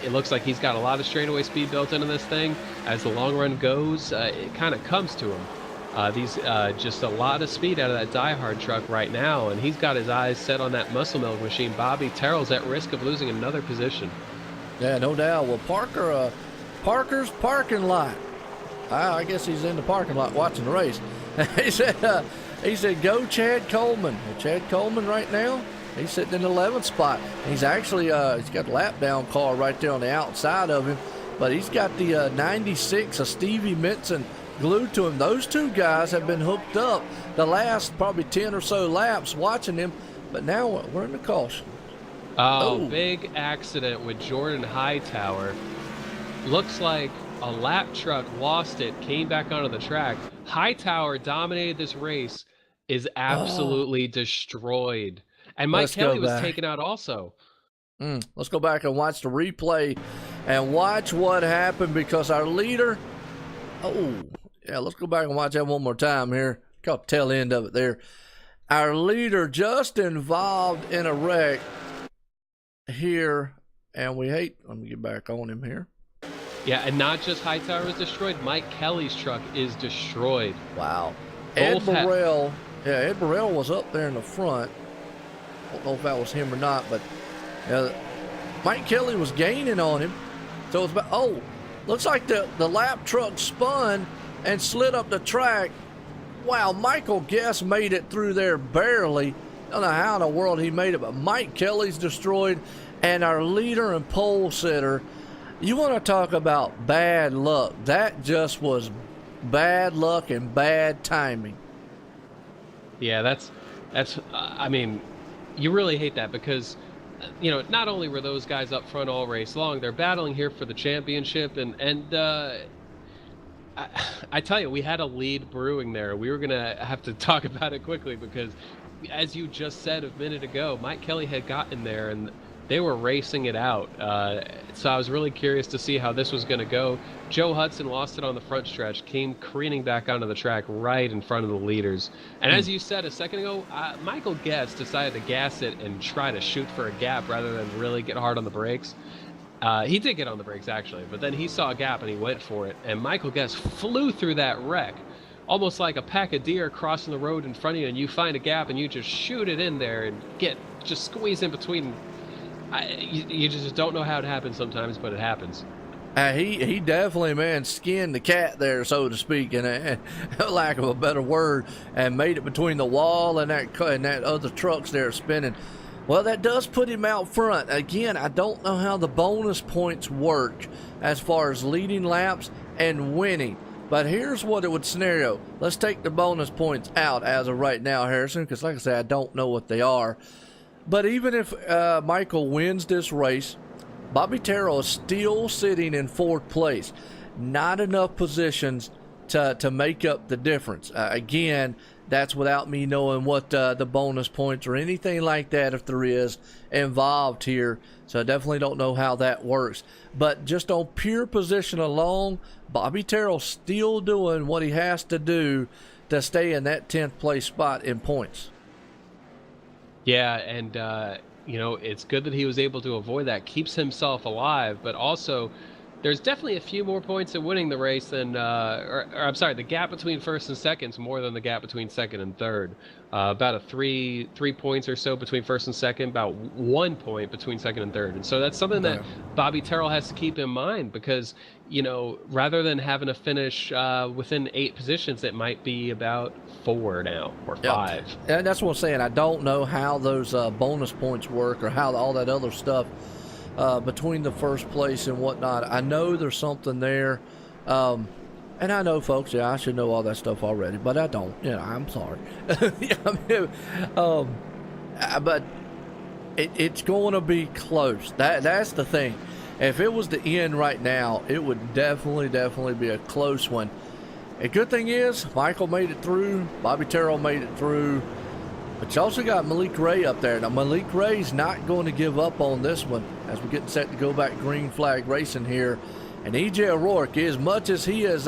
it looks like he's got a lot of straightaway speed built into this thing. As the long run goes, it kind of comes to him. Just a lot of speed out of that diehard truck right now, and he's got his eyes set on that muscle milk machine. Bobby Terrell's at risk of losing another position. Yeah, no doubt. Well, Parker's parking lot. I guess he's in the parking lot watching the race. He said, go Chad Coleman. Well, Chad Coleman right now, he's sitting in the 11th spot. He's actually, he's got a lap down car right there on the outside of him, but he's got the 96 of Stevie Minson glued to him. Those two guys have been hooked up the last probably 10 or so laps watching him, but now we're in the caution. Oh, big accident with Jordan Hightower. Looks like a lap truck lost it, came back onto the track. Hightower dominated this race, is absolutely destroyed. And Mike Kelly was taken out also. Let's go back and watch the replay and watch what happened because our leader, let's go back and watch that one more time here. Caught the tail end of it there. Our leader just involved in a wreck here, and let me get back on him here. Yeah, and not just Hightower was destroyed, Mike Kelly's truck is destroyed. Wow. Ed Burrell was up there in the front. I don't know if that was him or not, but Mike Kelly was gaining on him. So it's about, looks like the lap truck spun and slid up the track. Wow, Michael Guest made it through there barely. I don't know how in the world he made it, but Mike Kelly's destroyed, and our leader and pole sitter. You want to talk about bad luck. That just was bad luck and bad timing. Yeah, that's I mean, you really hate that because, not only were those guys up front all race long, they're battling here for the championship. And I tell you, we had a lead brewing there. We were going to have to talk about it quickly because, as you just said a minute ago, Mike Kelly had gotten there and they were racing it out. So I was really curious to see how this was going to go. Joe Hudson lost it on the front stretch, came careening back onto the track right in front of the leaders. And as you said a second ago, Michael Guest decided to gas it and try to shoot for a gap rather than really get hard on the brakes. He did get on the brakes, actually, but then he saw a gap and he went for it. And Michael Guest flew through that wreck, almost like a pack of deer crossing the road in front of you, and you find a gap and you just shoot it in there and just squeeze in between. You just don't know how it happens sometimes, but it happens. He definitely, skinned the cat there, so to speak, and lack of a better word, and made it between the wall and that other trucks there spinning. Well, that does put him out front. Again, I don't know how the bonus points work as far as leading laps and winning. But here's what it would scenario. Let's take the bonus points out as of right now, Harrison, because like I said, I don't know what they are. But even if Michael wins this race, Bobby Terrell is still sitting in 4th place. Not enough positions to make up the difference. Again, that's without me knowing what the bonus points or anything like that, if there is, involved here. So I definitely don't know how that works. But just on pure position alone, Bobby Terrell's still doing what he has to do to stay in that 10th place spot in points. Yeah, and it's good that he was able to avoid that. Keeps himself alive, but also there's definitely a few more points in winning the race than, or I'm sorry, the gap between first and second is more than the gap between second and third. About a three points or so between first and second, about 1 point between second and third. And so that's something that Bobby Terrell has to keep in mind because, you know, rather than having to finish within 8 positions, it might be about 4 now or 5. And that's what I'm saying. I don't know how those bonus points work or how all that other stuff between the first place and whatnot. I know there's something there. And I know, folks, yeah, I should know all that stuff already, but I don't. You know, I'm sorry. But it's going to be close. That's the thing. If it was the end right now, it would definitely be a close one. A good thing is, Michael made it through. Bobby Terrell made it through. But you also got Malik Ray up there. Now, Malik Ray's not going to give up on this one as we get set to go back green flag racing here. And E.J. O'Rourke, as much as he has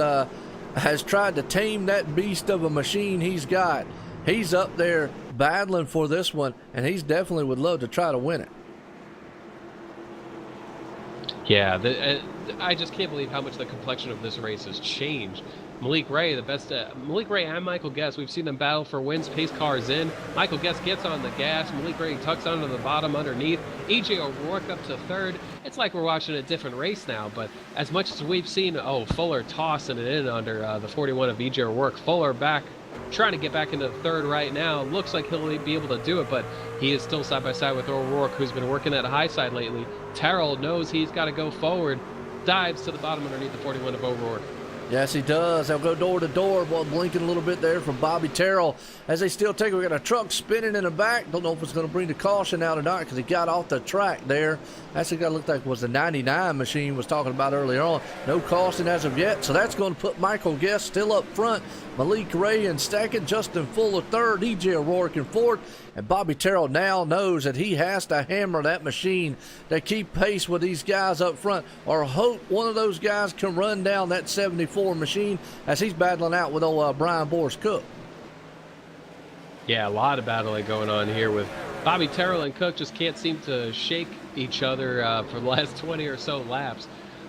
tried to tame that beast of a machine he's got, he's up there battling for this one, and he's definitely would love to try to win it. Yeah, I just can't believe how much the complexion of this race has changed. Malik Ray, Malik Ray and Michael Guest, we've seen them battle for wins. Pace cars in. Michael Guest gets on the gas. Malik Ray tucks onto the bottom underneath. E.J. O'Rourke up to third. It's like we're watching a different race now, but as much as we've seen, Fuller tossing it in under the 41 of E.J. O'Rourke. Fuller back, trying to get back into the third right now. Looks like he'll be able to do it, but he is still side by side with O'Rourke, who's been working that high side lately. Terrell knows he's got to go forward. Dives to the bottom underneath the 41 of O'Rourke. Yes, he does. They'll go door to door. Boy, blinking a little bit there from Bobby Terrell as they still take it. We got a truck spinning in the back. Don't know if it's going to bring the caution out or not because he got off the track there. That's the guy looked like was the 99 machine was talking about earlier on. No caution as of yet. So that's going to put Michael Guest still up front. Malik Ray in second. Justin Fuller third. E.J. O'Rourke in fourth. And Bobby Terrell now knows that he has to hammer that machine to keep pace with these guys up front or hope one of those guys can run down that 74 machine as he's battling out with old Brian Boris Cook. Yeah, a lot of battling going on here with Bobby Terrell and Cook just can't seem to shake each other for the last 20 or so laps.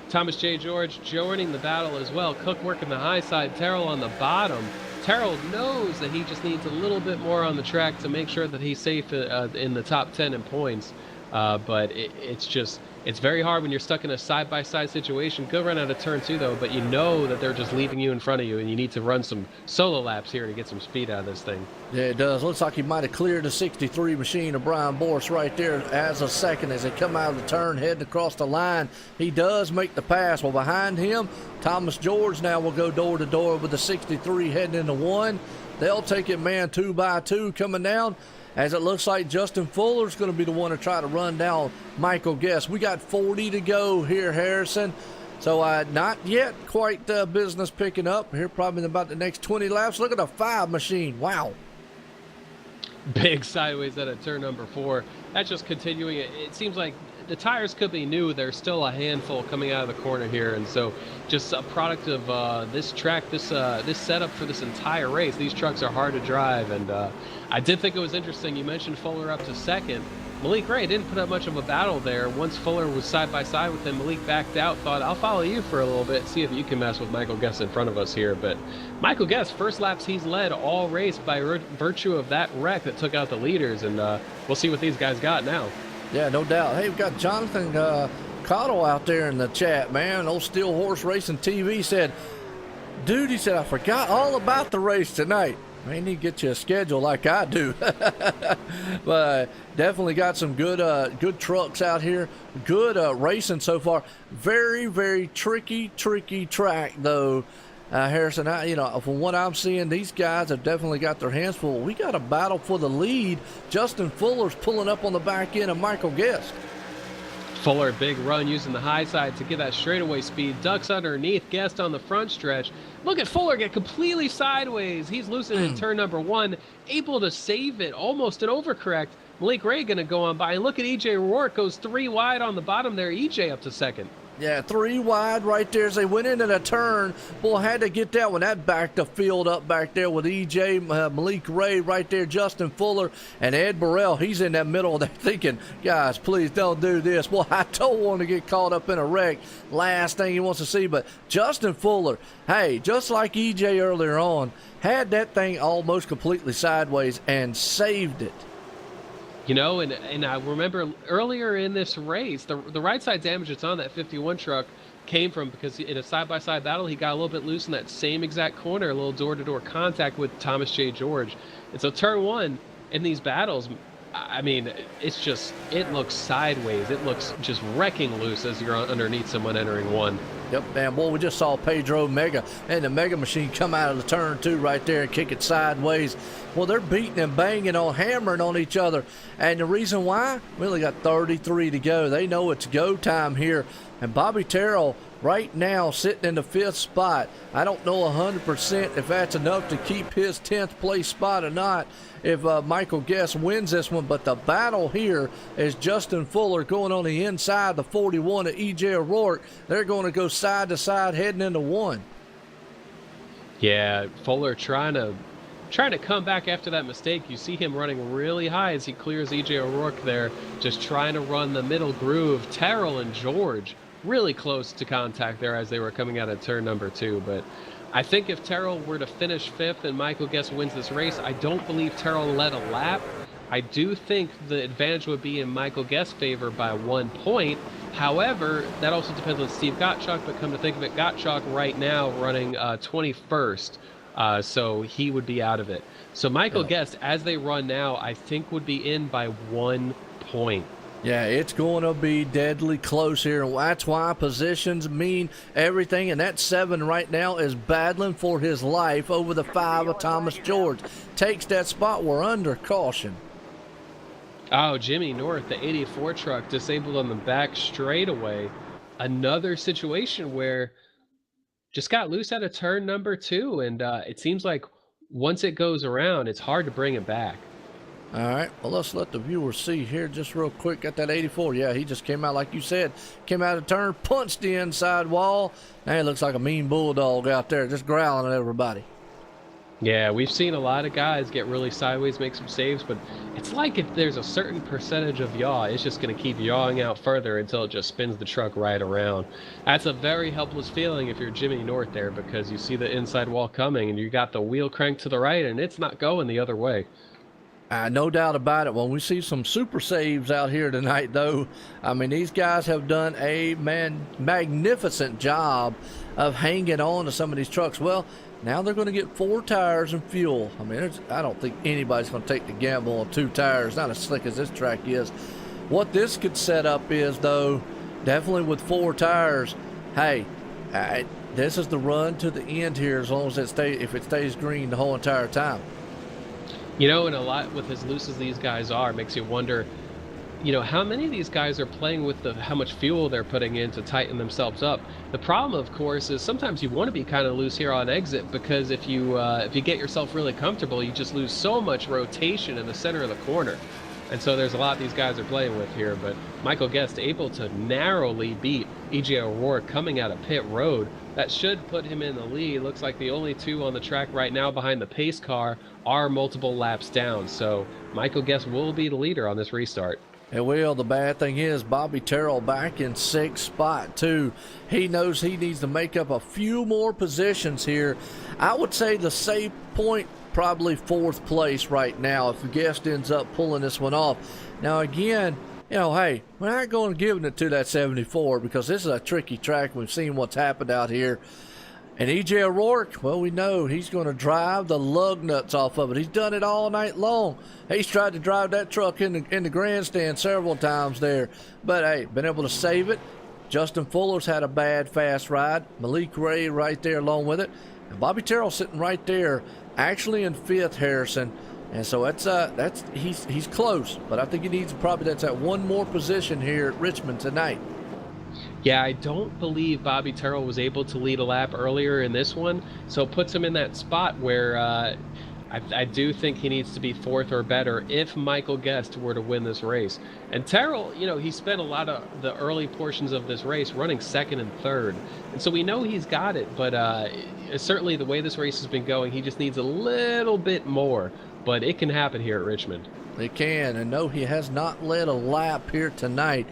Thomas J. George joining the battle as well. Cook working the high side, Terrell on the bottom. Terrell knows that he just needs a little bit more on the track to make sure that he's safe in the top 10 in points. But it's very hard when you're stuck in a side-by-side situation. Good run out of turn 2, though, but you know that they're just leaving you in front of you, and you need to run some solo laps here to get some speed out of this thing. Yeah, it does. Looks like he might have cleared the 63 machine of Brian Boris right there as a second as they come out of the turn, heading across the line. He does make the pass. Well, behind him, Thomas George now will go door to door with the 63 heading into 1. They'll take it, man, 2 by 2 coming down. As it looks like Justin Fuller's going to be the one to try to run down Michael Guest. We got 40 to go here, Harrison. So not yet quite business picking up. Here probably in about the next 20 laps. Look at the 5 machine. Wow. Big sideways out of turn number 4. That's just continuing. It seems like the tires could be new. There's still a handful coming out of the corner here. And so just a product of this track, this setup for this entire race. These trucks are hard to drive. And I did think it was interesting. You mentioned Fuller up to second. Malik Ray didn't put up much of a battle there. Once Fuller was side by side with him, Malik backed out, thought, I'll follow you for a little bit, see if you can mess with Michael Guest in front of us here. But Michael Guest, first laps he's led all race by virtue of that wreck that took out the leaders. And we'll see what these guys got now. Yeah, no doubt. Hey, we've got Jonathan Cottle out there in the chat, man. Old Steel Horse Racing TV said, dude, he said, I forgot all about the race tonight. May need to get you a schedule like I do. But definitely got some good trucks out here. Good racing so far. Very, very tricky track, though. Harrison, from what I'm seeing, these guys have definitely got their hands full. We got a battle for the lead. Justin Fuller's pulling up on the back end of Michael Guest. Fuller, big run using the high side to get that straightaway speed. Ducks underneath, Guest on the front stretch. Look at Fuller get completely sideways. He's losing in turn number 1, able to save it. Almost an overcorrect. Malik Ray going to go on by. And look at E.J. O'Rourke goes 3 wide on the bottom there. E.J. up to second. Yeah, 3 wide right there as they went into the turn. Boy, had to get that one. That backed the field up back there with EJ, Malik Ray right there, Justin Fuller, and Ed Burrell. He's in that middle there thinking, guys, please don't do this. Boy, I don't want to get caught up in a wreck. Last thing he wants to see. But Justin Fuller, hey, just like EJ earlier on, had that thing almost completely sideways and saved it. You know, and I remember earlier in this race, the right side damage that's on that 51 truck came from because in a side-by-side battle, he got a little bit loose in that same exact corner, a little door-to-door contact with Thomas J. George. And so turn one in these battles, I mean, it's just, it looks sideways. It looks just wrecking loose as you're underneath someone entering one. Yep, man, boy, we just saw Pedro Mega and the Mega Machine come out of the turn two right there and kick it sideways. Well, they're beating and banging on, hammering on each other. And the reason why? We only got 33 to go. They know it's go time here. And Bobby Terrell right now sitting in the 5th spot. I don't know 100% if that's enough to keep his 10th place spot or not if Michael Guest wins this one. But the battle here is Justin Fuller going on the inside, the 41 of EJ O'Rourke. They're going to go side to side heading into one. Yeah, Fuller trying to come back after that mistake. You see him running really high as he clears EJ O'Rourke there, just trying to run the middle groove. Terrell and George really close to contact there as they were coming out of turn number 2. But I think if Terrell were to finish 5th and Michael Guest wins this race, I don't believe Terrell led a lap. I do think the advantage would be in Michael Guest's favor by 1 point. However, that also depends on Steve Gottschalk, but come to think of it, Gottschalk right now running 21st. So he would be out of it. So Michael Guest, as they run now, I think would be in by 1 point. Yeah, it's going to be deadly close here, and that's why positions mean everything. And that 7 right now is battling for his life over the 5 of Thomas George. Takes that spot. We're under caution. Oh, Jimmy North, the 84 truck, disabled on the back straightaway. Another situation where just got loose out of turn number 2, and it seems like once it goes around, it's hard to bring it back. All right, well, let's let the viewers see here just real quick. Got that 84. Yeah, he just came out, like you said, came out of turn, punched the inside wall. Now he looks like a mean bulldog out there just growling at everybody. Yeah, we've seen a lot of guys get really sideways, make some saves, but it's like if there's a certain percentage of yaw, it's just going to keep yawing out further until it just spins the truck right around. That's a very helpless feeling if you're Jimmy North there, because you see the inside wall coming and you got the wheel cranked to the right and it's not going the other way. No doubt about it. When we see some super saves out here tonight, though, I mean, these guys have done a magnificent job of hanging on to some of these trucks. Well, now they're going to get 4 tires and fuel. I mean, I don't think anybody's going to take the gamble on 2 tires, not as slick as this track is. What this could set up is, though, definitely with 4 tires, hey, this is the run to the end here as long as if it stays green the whole entire time. You know, and a lot with as loose as these guys are, makes you wonder, you know, how many of these guys are playing with how much fuel they're putting in to tighten themselves up. The problem, of course, is sometimes you want to be kind of loose here on exit, because if you get yourself really comfortable, you just lose so much rotation in the center of the corner. And so there's a lot these guys are playing with here, but Michael Guest able to narrowly beat EJ O'Rourke coming out of pit road. That should put him in the lead. Looks like the only 2 on the track right now behind the pace car are multiple laps down. So Michael Guest will be the leader on this restart. It will. The bad thing is Bobby Terrell back in 6th spot, too. He knows he needs to make up a few more positions here. I would say the safe point, probably 4th place right now if the Guest ends up pulling this one off. Now, again, you know, hey, we're not going to give it to that 74 because this is a tricky track. We've seen what's happened out here. And EJ O'Rourke, well, we know he's going to drive the lug nuts off of it. He's done it all night long. He's tried to drive that truck in the grandstand several times there. But, hey, been able to save it. Justin Fuller's had a bad fast ride. Malik Ray right there along with it. And Bobby Terrell sitting right there, actually in 5th, Harrison. And so he's close, but I think he needs that's at 1 more position here at Richmond tonight. Yeah, I don't believe Bobby Terrell was able to lead a lap earlier in this one, so it puts him in that spot where I do think he needs to be fourth or better if Michael Guest were to win this race. And Terrell, he spent a lot of the early portions of this race running second and third. And so we know he's got it, but certainly the way this race has been going, he just needs a little bit more. But it can happen here at Richmond. It can, and no, he has not led a lap here tonight,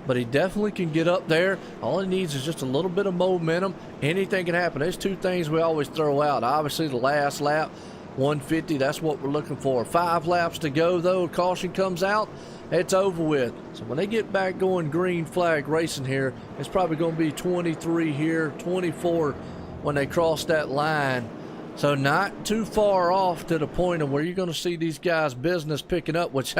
but he definitely can get up there. All he needs is just a little bit of momentum. Anything can happen. There's two things we always throw out. Obviously, the last lap, 150, that's what we're looking for. 5 laps to go, though. Caution comes out, it's over with. So when they get back going green flag racing here, it's probably going to be 23 here, 24 when they cross that line. So not too far off to the point of where you're going to see these guys' business picking up, which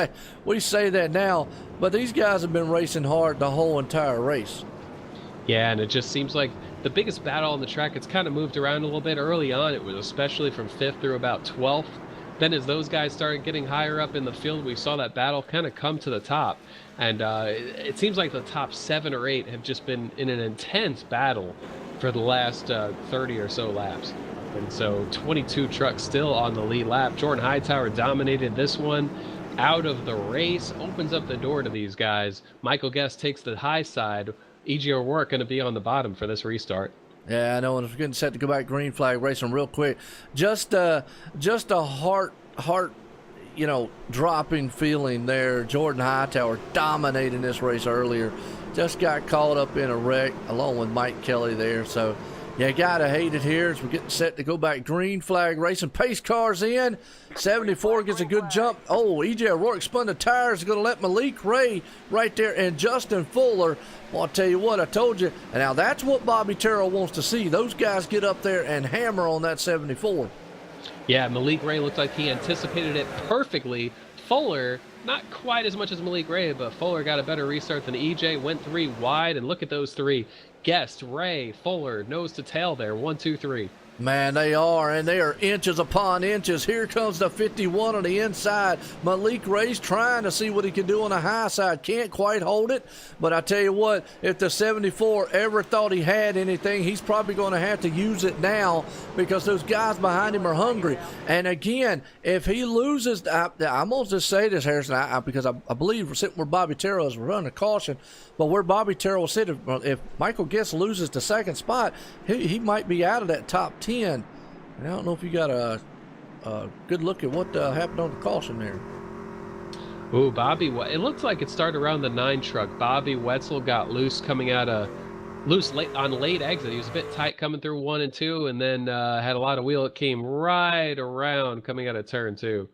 we say that now, but these guys have been racing hard the whole entire race. Yeah, and it just seems like the biggest battle on the track, it's kind of moved around a little bit. Early on, it was especially from 5th through about 12th. Then as those guys started getting higher up in the field, we saw that battle kind of come to the top. And it seems like the top 7 or 8 have just been in an intense battle for the last 30 or so laps. And so 22 trucks still on the lead lap. Jordan Hightower dominated this one out of the race, opens up the door to these guys. Michael Guest takes the high side. E.J. O'Rourke going to be on the bottom for this restart. Yeah, I know, and it's getting set to go back green flag racing real quick. Just a heart, dropping feeling there. Jordan Hightower dominating this race earlier. Just got caught up in a wreck along with Mike Kelly there. So, you gotta hate it here as we're getting set to go back green flag racing. Pace cars in. 74 gets a good jump. Oh, E.J. O'Rourke spun the tires. Going to let Malik Ray right there and Justin Fuller. Well, I'll tell you what, I told you. And now that's what Bobby Terrell wants to see. Those guys get up there and hammer on that 74. Yeah, Malik Ray looked like he anticipated it perfectly. Fuller, not quite as much as Malik Ray, but Fuller got a better restart than EJ. Went 3 wide, and look at those 3. Guest, Ray, Fuller, nose to tail there. 1, 2, 3. Man, they are, and they are inches upon inches. Here comes the 51 on the inside. Malik Ray's trying to see what he can do on the high side. Can't quite hold it, but I tell you what, if the 74 ever thought he had anything, he's probably going to have to use it now because those guys behind him are hungry. And again, if he loses, I'm going to just say this, Harrison, because I believe we're sitting where Bobby Terrell is running a caution, but where Bobby Terrell said, if Michael Guest loses the second spot, he might be out of that top 10. And I don't know if you got a good look at what happened on the caution there. Ooh, it looks like it started around the 9 truck. Bobby Wetzel got loose late on late exit. He was a bit tight coming through 1 and 2, and then had a lot of wheel. It came right around coming out of turn 2.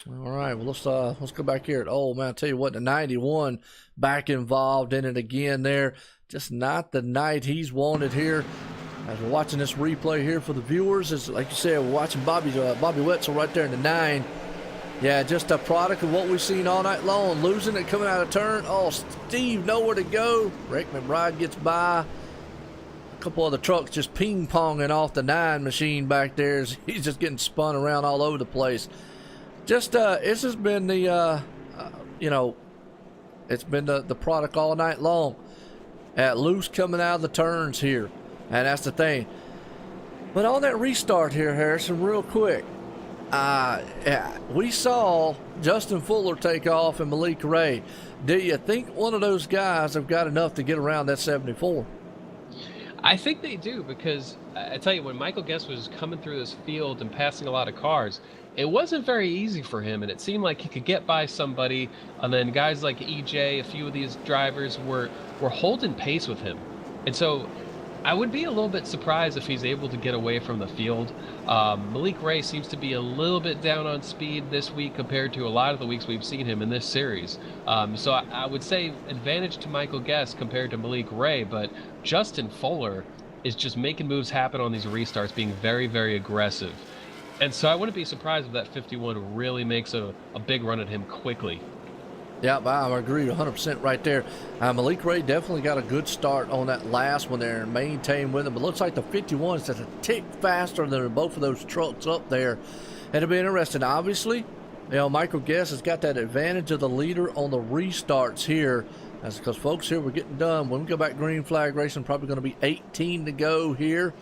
All right, well, let's go back here. Oh, man, I tell you what, the 91 back involved in it again there. Just not the night he's wanted here. As we're watching this replay here for the viewers, is like you said, we're watching Bobby Wetzel right there in the 9. Yeah, just a product of what we've seen all night long. Losing it coming out of turn. Oh, Steve, nowhere to go. Rick McBride gets by. A couple other trucks just ping-ponging off the 9 machine back there. He's just getting spun around all over the place. Just, this has been the, it's been the product all night long. Loose coming out of the turns here. And that's the thing. But on that restart here, Harrison, real quick, we saw Justin Fuller take off and Malik Ray. Do you think one of those guys have got enough to get around that 74? I think they do, because I tell you, when Michael Guest was coming through this field and passing a lot of cars, it wasn't very easy for him, and it seemed like he could get by somebody, and then guys like EJ, a few of these drivers were holding pace with him. And so I would be a little bit surprised if he's able to get away from the field. Malik Ray seems to be a little bit down on speed this week compared to a lot of the weeks we've seen him in this series. So I would say advantage to Michael Guest compared to Malik Ray, but Justin Fuller is just making moves happen on these restarts, being very, very aggressive. And so I wouldn't be surprised if that 51 really makes a big run at him quickly. Yeah, I agree 100% right there. Malik Ray definitely got a good start on that last one there and maintained with him. But looks like the 51 is just a tick faster than both of those trucks up there. It'll be interesting. Obviously, Michael Guest has got that advantage of the leader on the restarts here. That's because, folks, here we're getting done. When we go back green flag racing, probably going to be 18 to go here.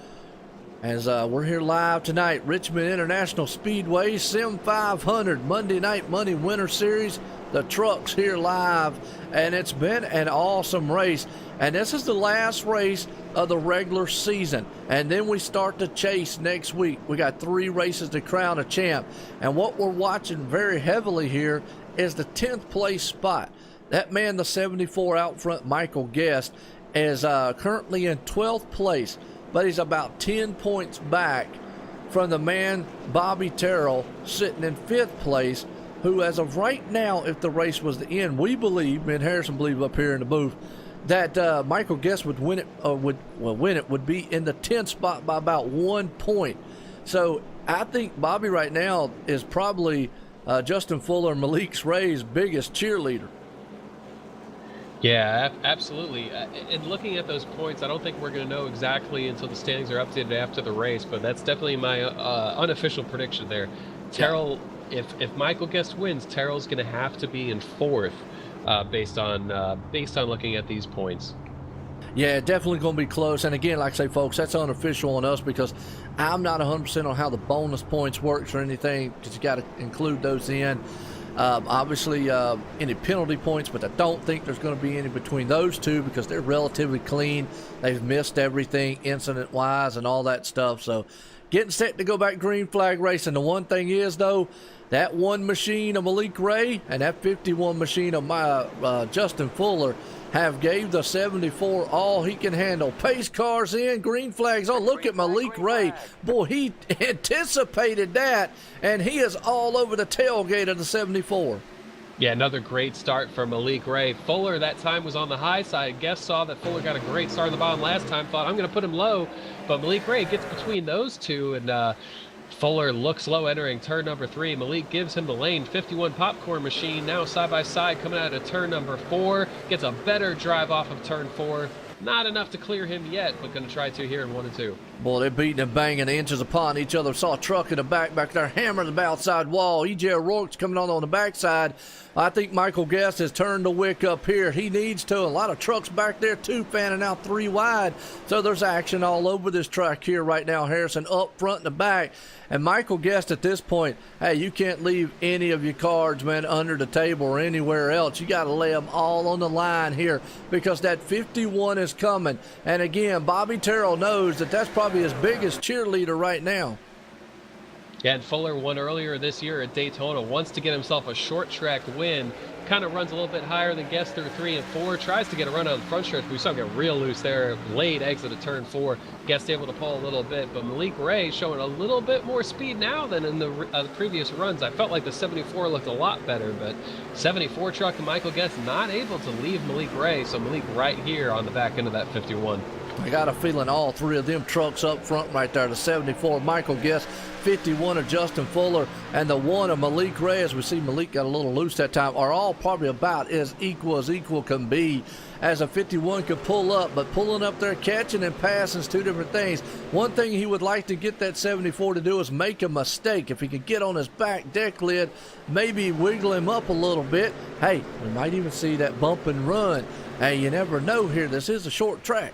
as we're here live tonight, Richmond International Speedway, Sim500 Monday Night Money Winter Series. The truck's here live, and it's been an awesome race. And this is the last race of the regular season. And then we start the chase next week. We got 3 races to crown a champ. And what we're watching very heavily here is the 10th place spot. That man, the 74 out front, Michael Guest, is currently in 12th place. But he's about 10 points back from the man, Bobby Terrell, sitting in 5th place, who as of right now, if the race was to end, we believe, me and Harrison believe up here in the booth, that Michael Guest would win it, would be in the 10th spot by about 1 point. So I think Bobby right now is probably Justin Fuller and Malik Ray's biggest cheerleader. Yeah, absolutely. And looking at those points, I don't think we're going to know exactly until the standings are updated after the race, but that's definitely my unofficial prediction there. Terrell, if Michael Guest wins, Terrell's going to have to be in 4th based on looking at these points. Yeah, definitely going to be close. And again, like I say, folks, that's unofficial on us because I'm not 100% on how the bonus points works or anything, because you got to include those in. Obviously, any penalty points, but I don't think there's going to be any between those two because they're relatively clean. They've missed everything incident-wise and all that stuff. So getting set to go back green flag racing. The one thing is, though, that one machine of Malik Ray and that 51 machine of Justin Fuller have gave the 74 all he can handle. Pace cars in, green flags on. Look at Malik Ray. Boy, he anticipated that, and he is all over the tailgate of the 74. Yeah, another great start for Malik Ray. Fuller that time was on the high side. Guest saw that Fuller got a great start on the bottom last time, thought, I'm going to put him low. But Malik Ray gets between those two, and Fuller looks low entering turn number 3. Malik gives him the lane. 51 popcorn machine now side by side coming out of turn number 4. Gets a better drive off of turn 4. Not enough to clear him yet, but going to try to here in 1 and 2. Boy, they're beating and banging inches upon each other. Saw a truck in the back there hammering the outside wall. E.J. O'Rourke's coming on the backside. I think Michael Guest has turned the wick up here. He needs to. A lot of trucks back there, too, fanning out 3 wide. So there's action all over this track here right now, Harrison, up front and the back. And Michael Guest at this point, hey, you can't leave any of your cards, man, under the table or anywhere else. You got to lay them all on the line here because that 51 is coming. And again, Bobby Terrell knows that that's probably his biggest cheerleader right now. Yeah, and Fuller won earlier this year at Daytona. Wants to get himself a short track win. Kind of runs a little bit higher than Guest through 3 and 4. Tries to get a run on the front stretch. We saw him get real loose there. Late exit at turn 4. Guest able to pull a little bit. But Malik Ray showing a little bit more speed now than in the previous runs. I felt like the 74 looked a lot better. But 74 truck and Michael Guest not able to leave Malik Ray. So Malik right here on the back end of that 51. I got a feeling all 3 of them trucks up front right there, the 74 Michael Guest, 51 of Justin Fuller, and the 1 of Malik Ray, as we see Malik got a little loose that time, are all probably about as equal can be, as a 51 could pull up. But pulling up there, catching and passing is 2 different things. One thing he would like to get that 74 to do is make a mistake. If he could get on his back deck lid, maybe wiggle him up a little bit, hey, we might even see that bump and run. Hey, you never know here. This is a short track.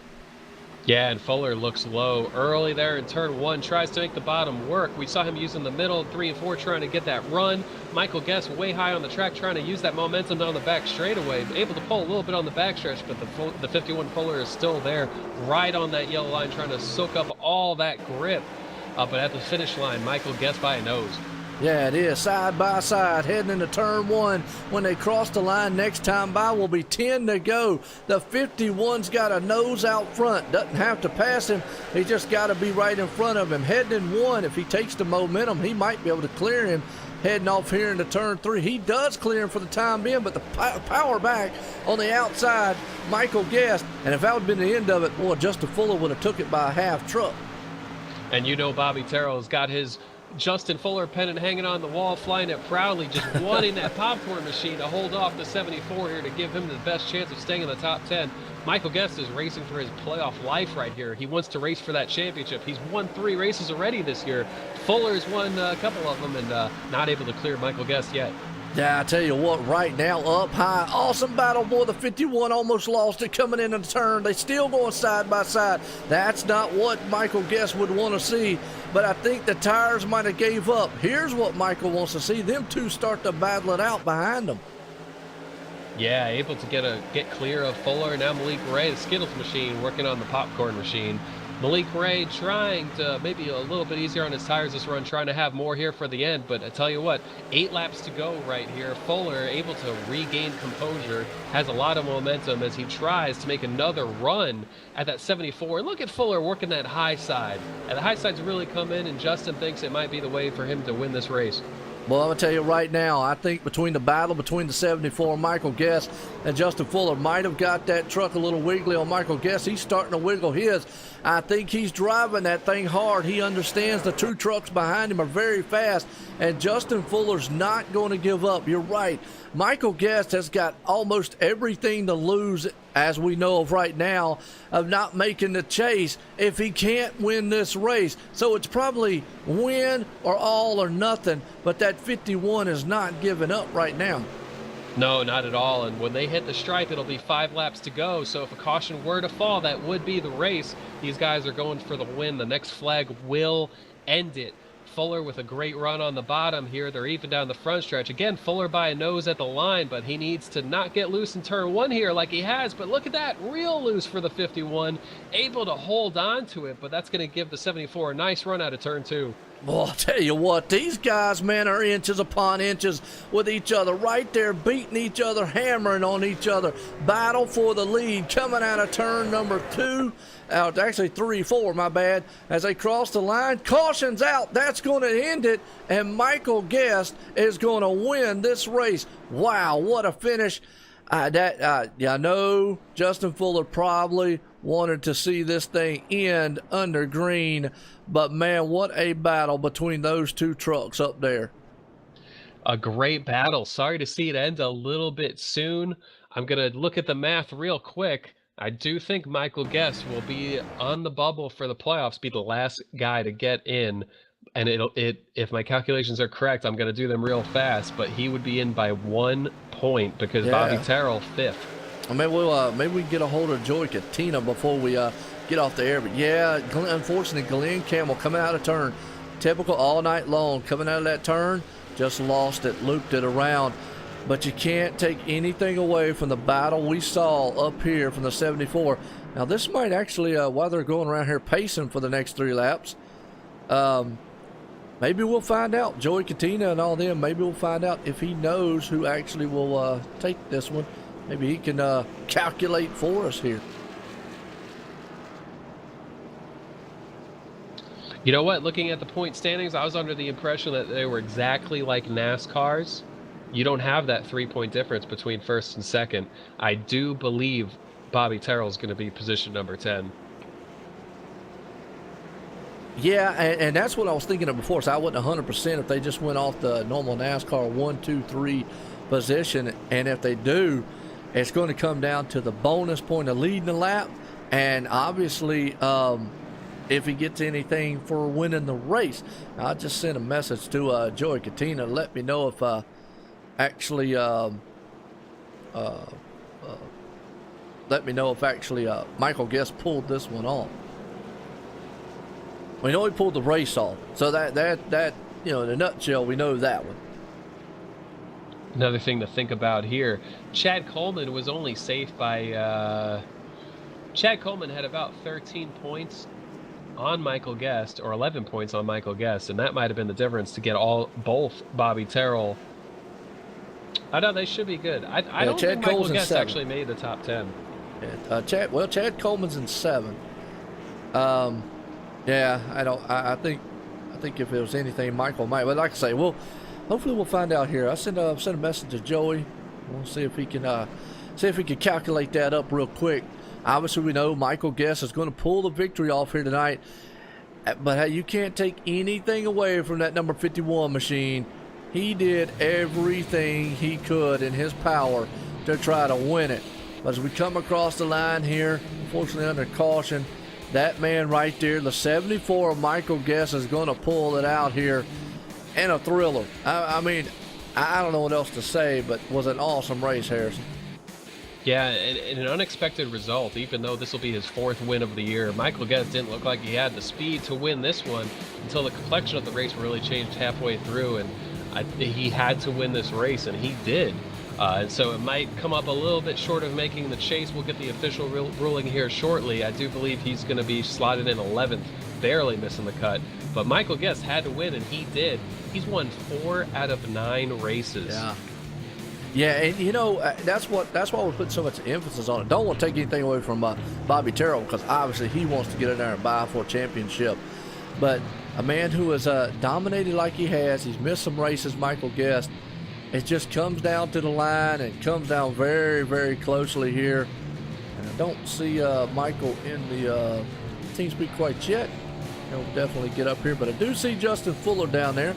Yeah, and Fuller looks low early there in turn 1, tries to make the bottom work. We saw him using the middle, 3 and 4, trying to get that run. Michael Guest way high on the track, trying to use that momentum down the back straightaway. Able to pull a little bit on the backstretch, but the 51 Fuller is still there, right on that yellow line, trying to soak up all that grip. But at the finish line, Michael Guest by a nose. Yeah, it is. Side by side, heading into turn 1. When they cross the line next time by, will be 10 to go. The 51's got a nose out front. Doesn't have to pass him. He just got to be right in front of him. Heading in 1, if he takes the momentum, he might be able to clear him. Heading off here into turn 3. He does clear him for the time being, but the power back on the outside, Michael Guest. And if that would have been the end of it, boy, Justin Fuller would have took it by a half truck. And you know Bobby Terrell's got his Justin Fuller pennant hanging on the wall, flying it proudly, just wanting that popcorn machine to hold off the 74 here to give him the best chance of staying in the top 10. Michael Guest is racing for his playoff life right here. He wants to race for that championship. He's won 3 races already this year. Fuller's won a couple of them and not able to clear Michael Guest yet. Yeah, I tell you what, right now, up high, awesome battle, boy. The 51 almost lost it coming in the turn. They still going side by side. That's not what Michael Guest would want to see, but I think the tires might have gave up. Here's what Michael wants to see. Them two start to battle it out behind them. Yeah, able to get clear of Fuller. Now Malik Ray, the Skittles machine, working on the popcorn machine. Malik Ray trying to maybe a little bit easier on his tires this run, trying to have more here for the end. But I tell you what, 8 laps to go right here. Fuller able to regain composure, has a lot of momentum as he tries to make another run at that 74. And look at Fuller working that high side. And the high side's really come in, and Justin thinks it might be the way for him to win this race. Well, I'm going to tell you right now, I think between the battle between the 74, Michael Guest, and Justin Fuller might have got that truck a little wiggly on Michael Guest. He's starting to wiggle his. I think he's driving that thing hard. He understands the 2 trucks behind him are very fast, and Justin Fuller's not going to give up. You're right. Michael Guest has got almost everything to lose, as we know of right now, of not making the chase if he can't win this race. So it's probably win or all or nothing, but that 51 is not giving up right now. No, not at all. And when they hit the stripe, it'll be 5 laps to go. So if a caution were to fall, that would be the race. These guys are going for the win. The next flag will end it. Fuller with a great run on the bottom here. They're even down the front stretch. Again, Fuller by a nose at the line, but he needs to not get loose in turn 1 here like he has. But look at that, real loose for the 51. Able to hold on to it, but that's going to give the 74 a nice run out of turn 2. Well, I'll tell you what, these guys, man, are inches upon inches with each other, right there, beating each other, hammering on each other. Battle for the lead coming out of turn number 2. Actually 3, 4, my bad. As they cross the line, caution's out. That's going to end it, and Michael Guest is going to win this race. Wow, what a finish. I know Justin Fuller probably wanted to see this thing end under green, but man, what a battle between those 2 trucks up there. A great battle. Sorry to see it end a little bit soon. I'm going to look at the math real quick. I do think Michael Guest will be on the bubble for the playoffs, be the last guy to get in. And if my calculations are correct, I'm going to do them real fast, but he would be in by 1 point because Bobby Terrell 5th. Maybe we can get a hold of Joey Katina before we get off the air. But yeah, unfortunately, Glenn Campbell coming out of turn, typical all night long, coming out of that turn, just lost it, looped it around. But you can't take anything away from the battle we saw up here from the 74. Now this might actually, while they're going around here pacing for the next 3 laps, maybe we'll find out. Joey Katina and all them, maybe we'll find out if he knows who actually will take this one. Maybe he can calculate for us here. You know what? Looking at the point standings, I was under the impression that they were exactly like NASCAR's. You don't have that 3-point difference between first and second. I do believe Bobby Terrell is going to be position number 10. Yeah, and that's what I was thinking of before. So I wasn't 100% if they just went off the normal NASCAR 1, 2, 3 position. And if they do, it's going to come down to the bonus point of leading the lap. And obviously, if he gets anything for winning the race. I just sent a message to Joey Katina to let me know if Michael Guest pulled this one off. We know he pulled the race off, so that in a nutshell, we know that one. Another thing to think about here, Chad Coleman was only safe by Chad Coleman had about 13 points on Michael Guest, or 11 points on Michael Guest, and that might have been the difference to get both Bobby Terrell. I know they should be good. I don't think Michael Guest actually made the top 10. Chad Coleman's in 7. Yeah, I think if it was anything, Michael might. But like I say, hopefully we'll find out here. I sent a message to Joey. We'll see if he can calculate that up real quick. Obviously, we know Michael Guest is going to pull the victory off here tonight. But hey, you can't take anything away from that number 51 machine. He did everything he could in his power to try to win it. But as we come across the line here, unfortunately under caution, that man right there, the 74 of Michael Guest, is going to pull it out here in a thriller. I mean, I don't know what else to say, but was an awesome race, Harrison. Yeah, and an unexpected result, even though this will be his 4th win of the year. Michael Guest didn't look like he had the speed to win this one until the complexion of the race really changed halfway through, and he had to win this race, and he did. And so it might come up a little bit short of making the chase. We'll get the official ruling here shortly. I do believe he's going to be slotted in 11th, barely missing the cut. But Michael Guest had to win, and he did. He's won 4 out of 9 races. Yeah, and that's why we put so much emphasis on it. Don't want to take anything away from Bobby Terrell, because obviously he wants to get in there and vie for a championship. But a man who has dominated like he has, he's missed some races, Michael Guest. It just comes down to the line and comes down very, very closely here. And I don't see Michael in the team speed quite yet. He'll definitely get up here, but I do see Justin Fuller down there.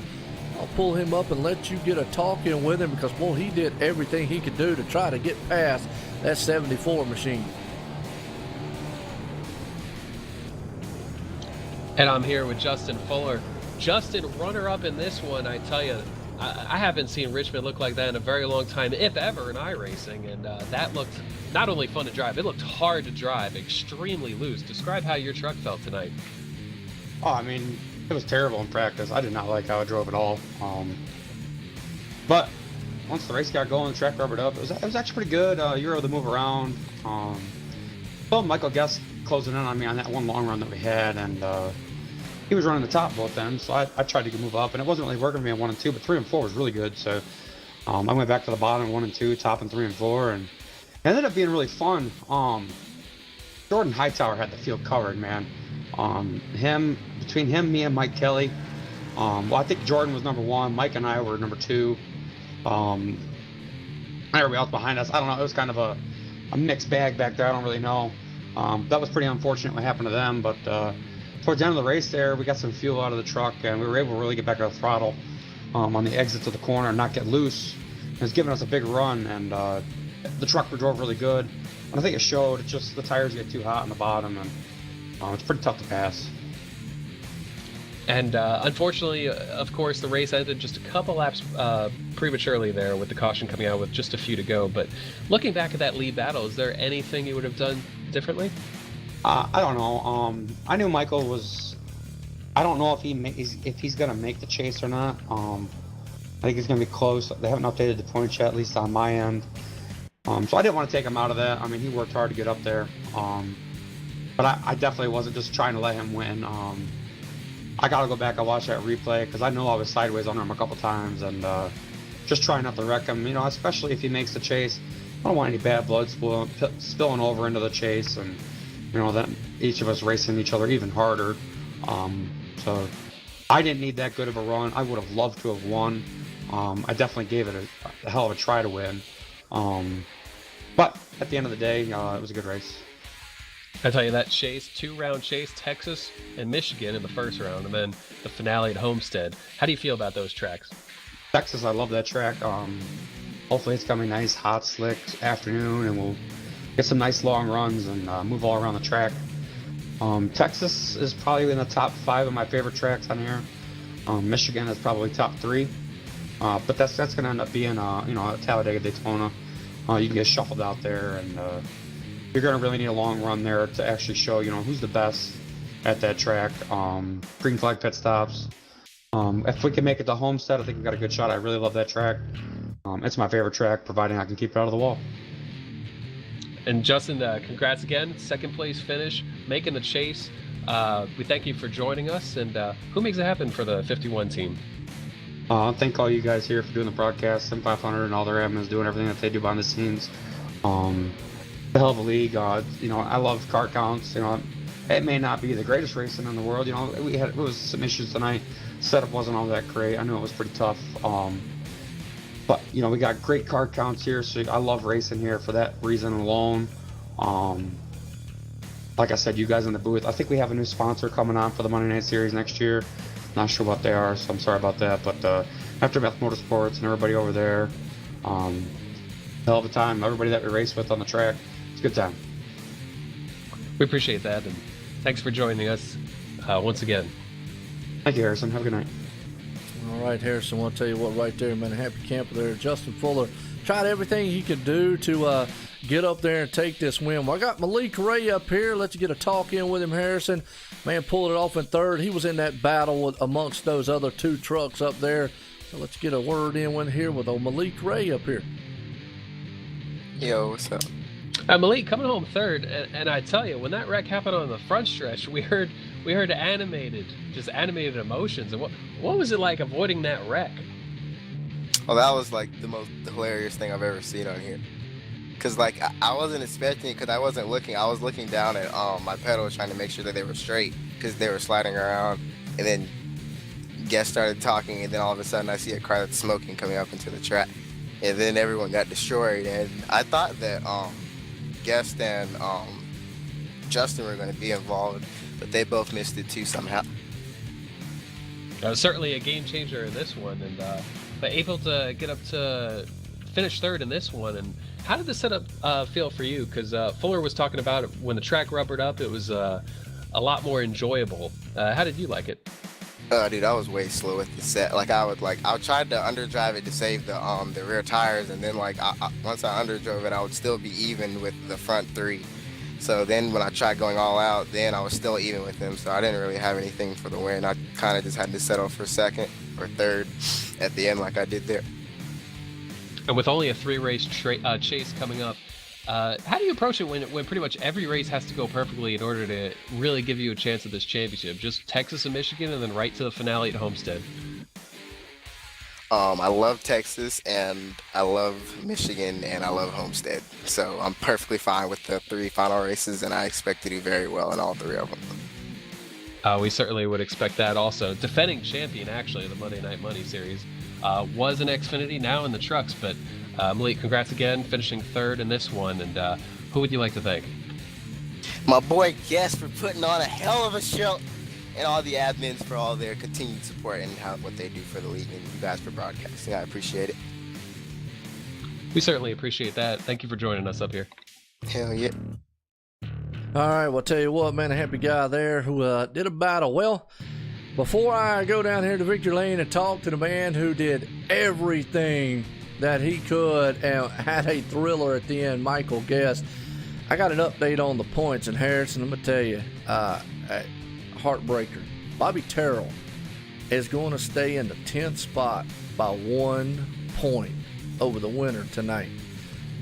I'll pull him up and let you get a talk in with him, because, boy, he did everything he could do to try to get past that 74 machine. And I'm here with Justin Fuller. Justin, runner-up in this one, I tell you, I haven't seen Richmond look like that in a very long time, if ever, in iRacing. And that looked not only fun to drive, it looked hard to drive, extremely loose. Describe how your truck felt tonight. Oh, I mean, it was terrible in practice. I did not like how it drove at all. But once the race got going, the track rubbered up. It was actually pretty good. You were able to move around. Well, Michael Guest closing in on me on that one long run that we had, and he was running the top both ends, so I tried to move up, and it wasn't really working for me on 1 and 2, but 3 and 4 was really good. So I went back to the bottom 1 and 2, top in 3 and 4, and it ended up being really fun. Jordan Hightower had the field covered, man. Between him, me, and Mike Kelly. Well, I think Jordan was number 1. Mike and I were number 2. Everybody else behind us, I don't know. It was kind of a mixed bag back there. I don't really know. That was pretty unfortunate what happened to them, but towards the end of the race there, we got some fuel out of the truck, and we were able to really get back on the throttle on the exit to the corner and not get loose. It was giving us a big run, and the truck drove really good. And I think it showed. It's just the tires get too hot on the bottom, and it's pretty tough to pass. And unfortunately, of course, the race ended just a couple laps prematurely there, with the caution coming out with just a few to go. But looking back at that lead battle, is there anything you would have done differently? I don't know. I knew Michael was. I don't know if he's gonna make the chase or not. I think he's gonna be close. They haven't updated the points yet, at least on my end. So I didn't want to take him out of that. I mean, he worked hard to get up there. But I definitely wasn't just trying to let him win. I gotta go back and watch that replay, because I know I was sideways on him a couple times, and just trying not to wreck him. You know, especially if he makes the chase. I don't want any bad blood spilling over into the chase, and then each of us racing each other even harder. So I didn't need that good of a run. I would have loved to have won. I definitely gave it a hell of a try to win. But at the end of the day, it was a good race. I tell you, that chase, 2-round chase, Texas and Michigan in the first round, and then the finale at Homestead. How do you feel about those tracks? Texas, I love that track. Hopefully it's coming nice, hot, slick afternoon, and we'll get some nice long runs and move all around the track. Texas is probably in the top 5 of my favorite tracks on here. Michigan is probably top 3. But that's going to end up being a Talladega, Daytona. You can get shuffled out there, and you're going to really need a long run there to actually show who's the best at that track. Green flag pit stops. If we can make it to Homestead, I think we've got a good shot. I really love that track. It's my favorite track, providing I can keep it out of the wall. And Justin, congrats again. 2nd place finish, making the chase. We thank you for joining us. And who makes it happen for the 51 team? Thank all you guys here for doing the broadcast, Sim500 and all their admins doing everything that they do behind the scenes. The hell of a league. I love car counts. It may not be the greatest racing in the world. It was some issues tonight. Setup wasn't all that great. I knew it was pretty tough. But we got great car counts here, so I love racing here for that reason alone. Like I said, you guys in the booth, I think we have a new sponsor coming on for the Monday Night Series next year. Not sure what they are, so I'm sorry about that. But Aftermath Motorsports and everybody over there, hell of a time. Everybody that we race with on the track, it's a good time. We appreciate that, and thanks for joining us once again. Thank you, Harrison. Have a good night. All right, Harrison, I want to tell you what, right there, man, a happy camper there. Justin Fuller tried everything he could do to get up there and take this win. Well, I got Malik Ray up here. Let you get a talk in with him, Harrison. Man, pulled it off in third. He was in that battle amongst those other two trucks up there. So let's get a word in with here with old Malik Ray up here. Yo, what's up? Malik coming home third, and I tell you, when that wreck happened on the front stretch, we heard animated emotions. And what was it like avoiding that wreck? Well, that was like the most hilarious thing I've ever seen on here. Cause like I wasn't expecting it, cause I wasn't looking. I was looking down at my pedals trying to make sure that they were straight, cause they were sliding around. And then guests started talking, and then all of a sudden I see a car that's smoking coming up into the track, and then everyone got destroyed. And I thought that Guest and Justin were going to be involved, but they both missed it too somehow. Certainly a game changer in this one, and but able to get up to finish third in this one. And how did the setup feel for you? Because Fuller was talking about it when the track rubbered up, it was a lot more enjoyable. How did you like it? Dude, I was way slow with the set. Like I tried to underdrive it to save the rear tires, and then like once I underdrove it, I would still be even with the front three. So then when I tried going all out, then I was still even with them. So I didn't really have anything for the win. I kind of just had to settle for second or third at the end, like I did there. And with only a 3-race chase coming up, how do you approach it when pretty much every race has to go perfectly in order to really give you a chance at this championship? Just Texas and Michigan, and then right to the finale at Homestead. I love Texas, and I love Michigan, and I love Homestead. So I'm perfectly fine with the 3 final races, and I expect to do very well in all 3 of them. We certainly would expect that also. Defending champion, actually, of the Monday Night Money series was in Xfinity, now in the trucks. But Malik, congrats again, finishing third in this one. And who would you like to thank? My boy Guest for putting on a hell of a show, and all the admins for all their continued support and what they do for the league, and you guys for broadcasting. I appreciate it. We certainly appreciate that. Thank you for joining us up here. Hell yeah. All right, well, I'll tell you what, man, a happy guy there who did a battle. Well, before I go down here to Victory Lane and talk to the man who did everything that he could and had a thriller at the end, Michael Guest, I got an update on the points. And Harrison, I'm going to tell you, heartbreaker. Bobby Terrell is going to stay in the 10th spot by 1 point over the winner tonight.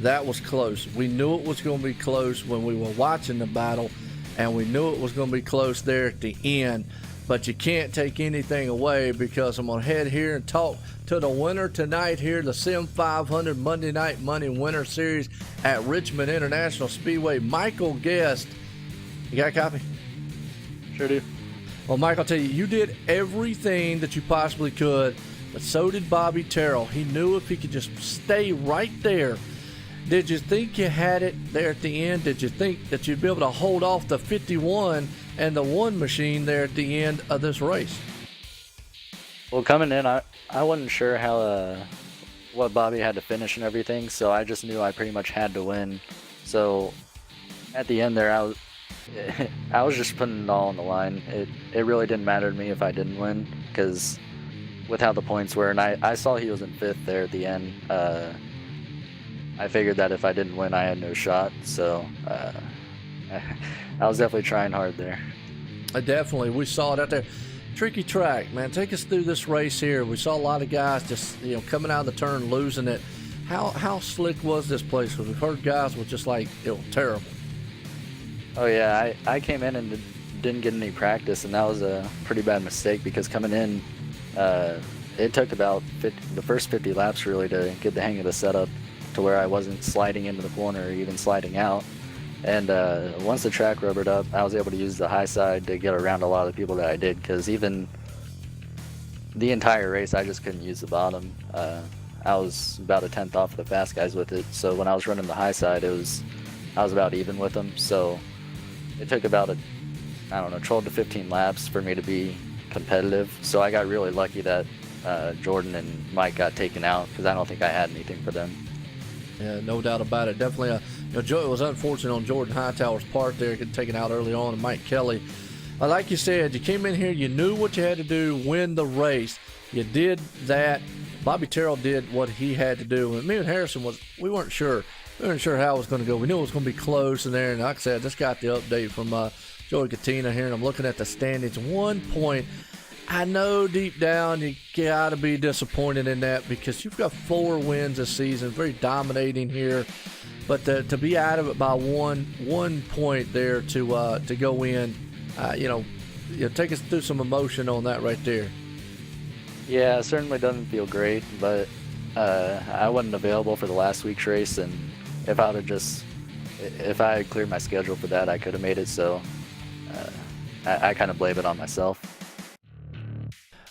That was close. We knew it was going to be close when we were watching the battle, and we knew it was going to be close there at the end. But you can't take anything away, because I'm going to head here and talk to the winner tonight here, the Sim500 Monday Night Money Winter Series at Richmond International Speedway, Michael Guest. You got a copy? Sure do. Well, Mike, I'll tell you, you did everything that you possibly could, but so did Bobby Terrell. He knew if he could just stay right there. Did you think you had it there at the end? Did you think that you'd be able to hold off the 51 and the 1 machine there at the end of this race? Well, coming in, I wasn't sure how what Bobby had to finish and everything, so I just knew I pretty much had to win. So at the end there, I was just putting it all on the line. It really didn't matter to me if I didn't win, because with how the points were, and I saw he was in 5th there at the end. I figured that if I didn't win, I had no shot. So I was definitely trying hard there. Definitely. We saw it out there. Tricky track, man. Take us through this race here. We saw a lot of guys just, coming out of the turn, losing it. How slick was this place? Because we've heard guys were just like, it was terrible. Oh, yeah. I came in and didn't get any practice, and that was a pretty bad mistake, because coming in, it took about the first 50 laps really to get the hang of the setup, to where I wasn't sliding into the corner or even sliding out. And once the track rubbered up, I was able to use the high side to get around a lot of the people that I did, because even the entire race, I just couldn't use the bottom. I was about a 10th off of the fast guys with it, so when I was running the high side, I was about even with them. So it took about 12 to 15 laps for me to be competitive. So I got really lucky that Jordan and Mike got taken out, because I don't think I had anything for them. Yeah, no doubt about it. Definitely, it was unfortunate on Jordan Hightower's part there, getting taken out early on, and Mike Kelly Like you said, you came in here, you knew what you had to do, win the race. You did that. Bobby Terrell did what he had to do. And me and Harrison we weren't sure. We weren't sure how it was going to go. We knew it was going to be close in there. And like I said, I just got the update from Joey Katina here, and I'm looking at the standings. 1 point. I know deep down you got to be disappointed in that because you've got 4 wins this season, very dominating here. But to be out of it by one point there to go in, take us through some emotion on that right there. Yeah, it certainly doesn't feel great, but I wasn't available for the last week's race, and if I had cleared my schedule for that, I could have made it. So I kind of blame it on myself.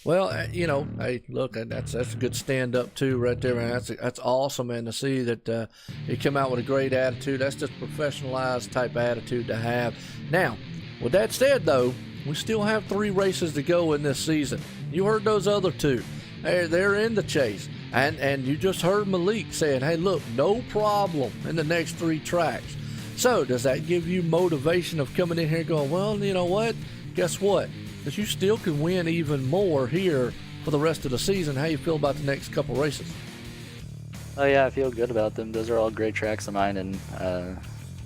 Well, hey, look, that's a good stand-up, too, right there, man. That's awesome, man, to see that you come out with a great attitude. That's just professionalized type attitude to have. Now, with that said, though, we still have 3 races to go in this season. You heard those other 2. They're in the chase. And you just heard Malik saying, hey, look, no problem in the next 3 tracks. So does that give you motivation of coming in here going, well, you know what? Guess what? Because you still can win even more here for the rest of the season. How you feel about the next couple races? Oh, yeah, I feel good about them. Those are all great tracks of mine. And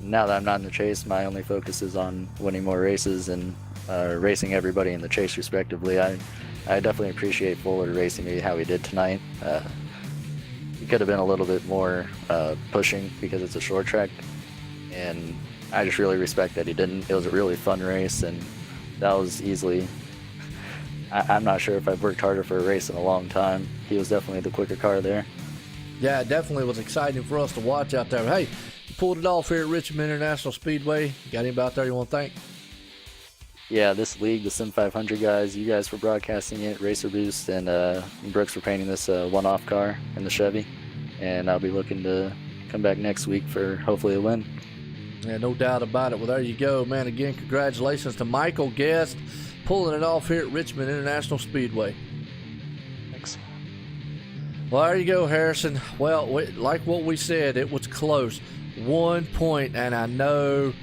now that I'm not in the chase, my only focus is on winning more races and racing everybody in the chase respectively. I definitely appreciate Fuller racing me how he did tonight. He could have been a little bit more pushing because it's a short track, and I just really respect that he didn't. It was a really fun race, and that was easily... I'm not sure if I've worked harder for a race in a long time. He was definitely the quicker car there. Yeah, it definitely was exciting for us to watch out there. Hey, you pulled it off here at Richmond International Speedway. You got anybody out there you want to thank? Yeah, this league, the Sim500 guys, you guys for broadcasting it, Racer Boost, and Brooks for painting this one-off car in the Chevy. And I'll be looking to come back next week for hopefully a win. Yeah, no doubt about it. Well, there you go, man. Again, congratulations to Michael Guest pulling it off here at Richmond International Speedway. Thanks. Well, there you go, Harrison. Well, like what we said, it was close. 1 point, and I know...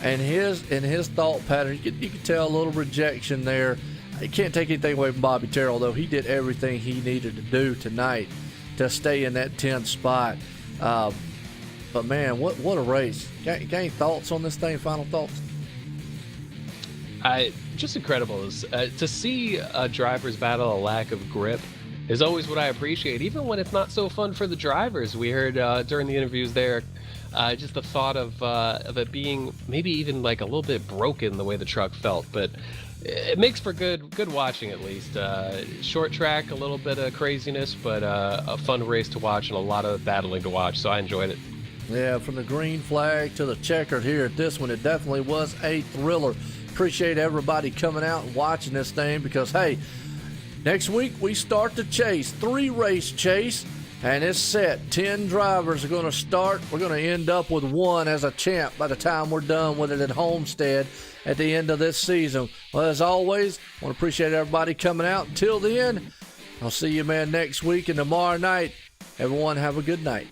And his thought pattern, you could tell a little rejection there. You can't take anything away from Bobby Terrell, though. He did everything he needed to do tonight to stay in that 10th spot. But, man, what a race. Got any thoughts on this thing, final thoughts? Just incredible. To see drivers battle a lack of grip is always what I appreciate, even when it's not so fun for the drivers. We heard during the interviews there, just the thought of it being maybe even like a little bit broken the way the truck felt, but it makes for good watching at least. Short track, a little bit of craziness, but a fun race to watch and a lot of battling to watch, so I enjoyed it. Yeah, from the green flag to the checkered here at this one, it definitely was a thriller. Appreciate everybody coming out and watching this thing because, hey, next week we start the chase, 3-race chase. And it's set. 10 drivers are going to start. We're going to end up with 1 as a champ by the time we're done with it at Homestead at the end of this season. Well, as always, I want to appreciate everybody coming out. Until then, I'll see you, man, next week and tomorrow night. Everyone have a good night.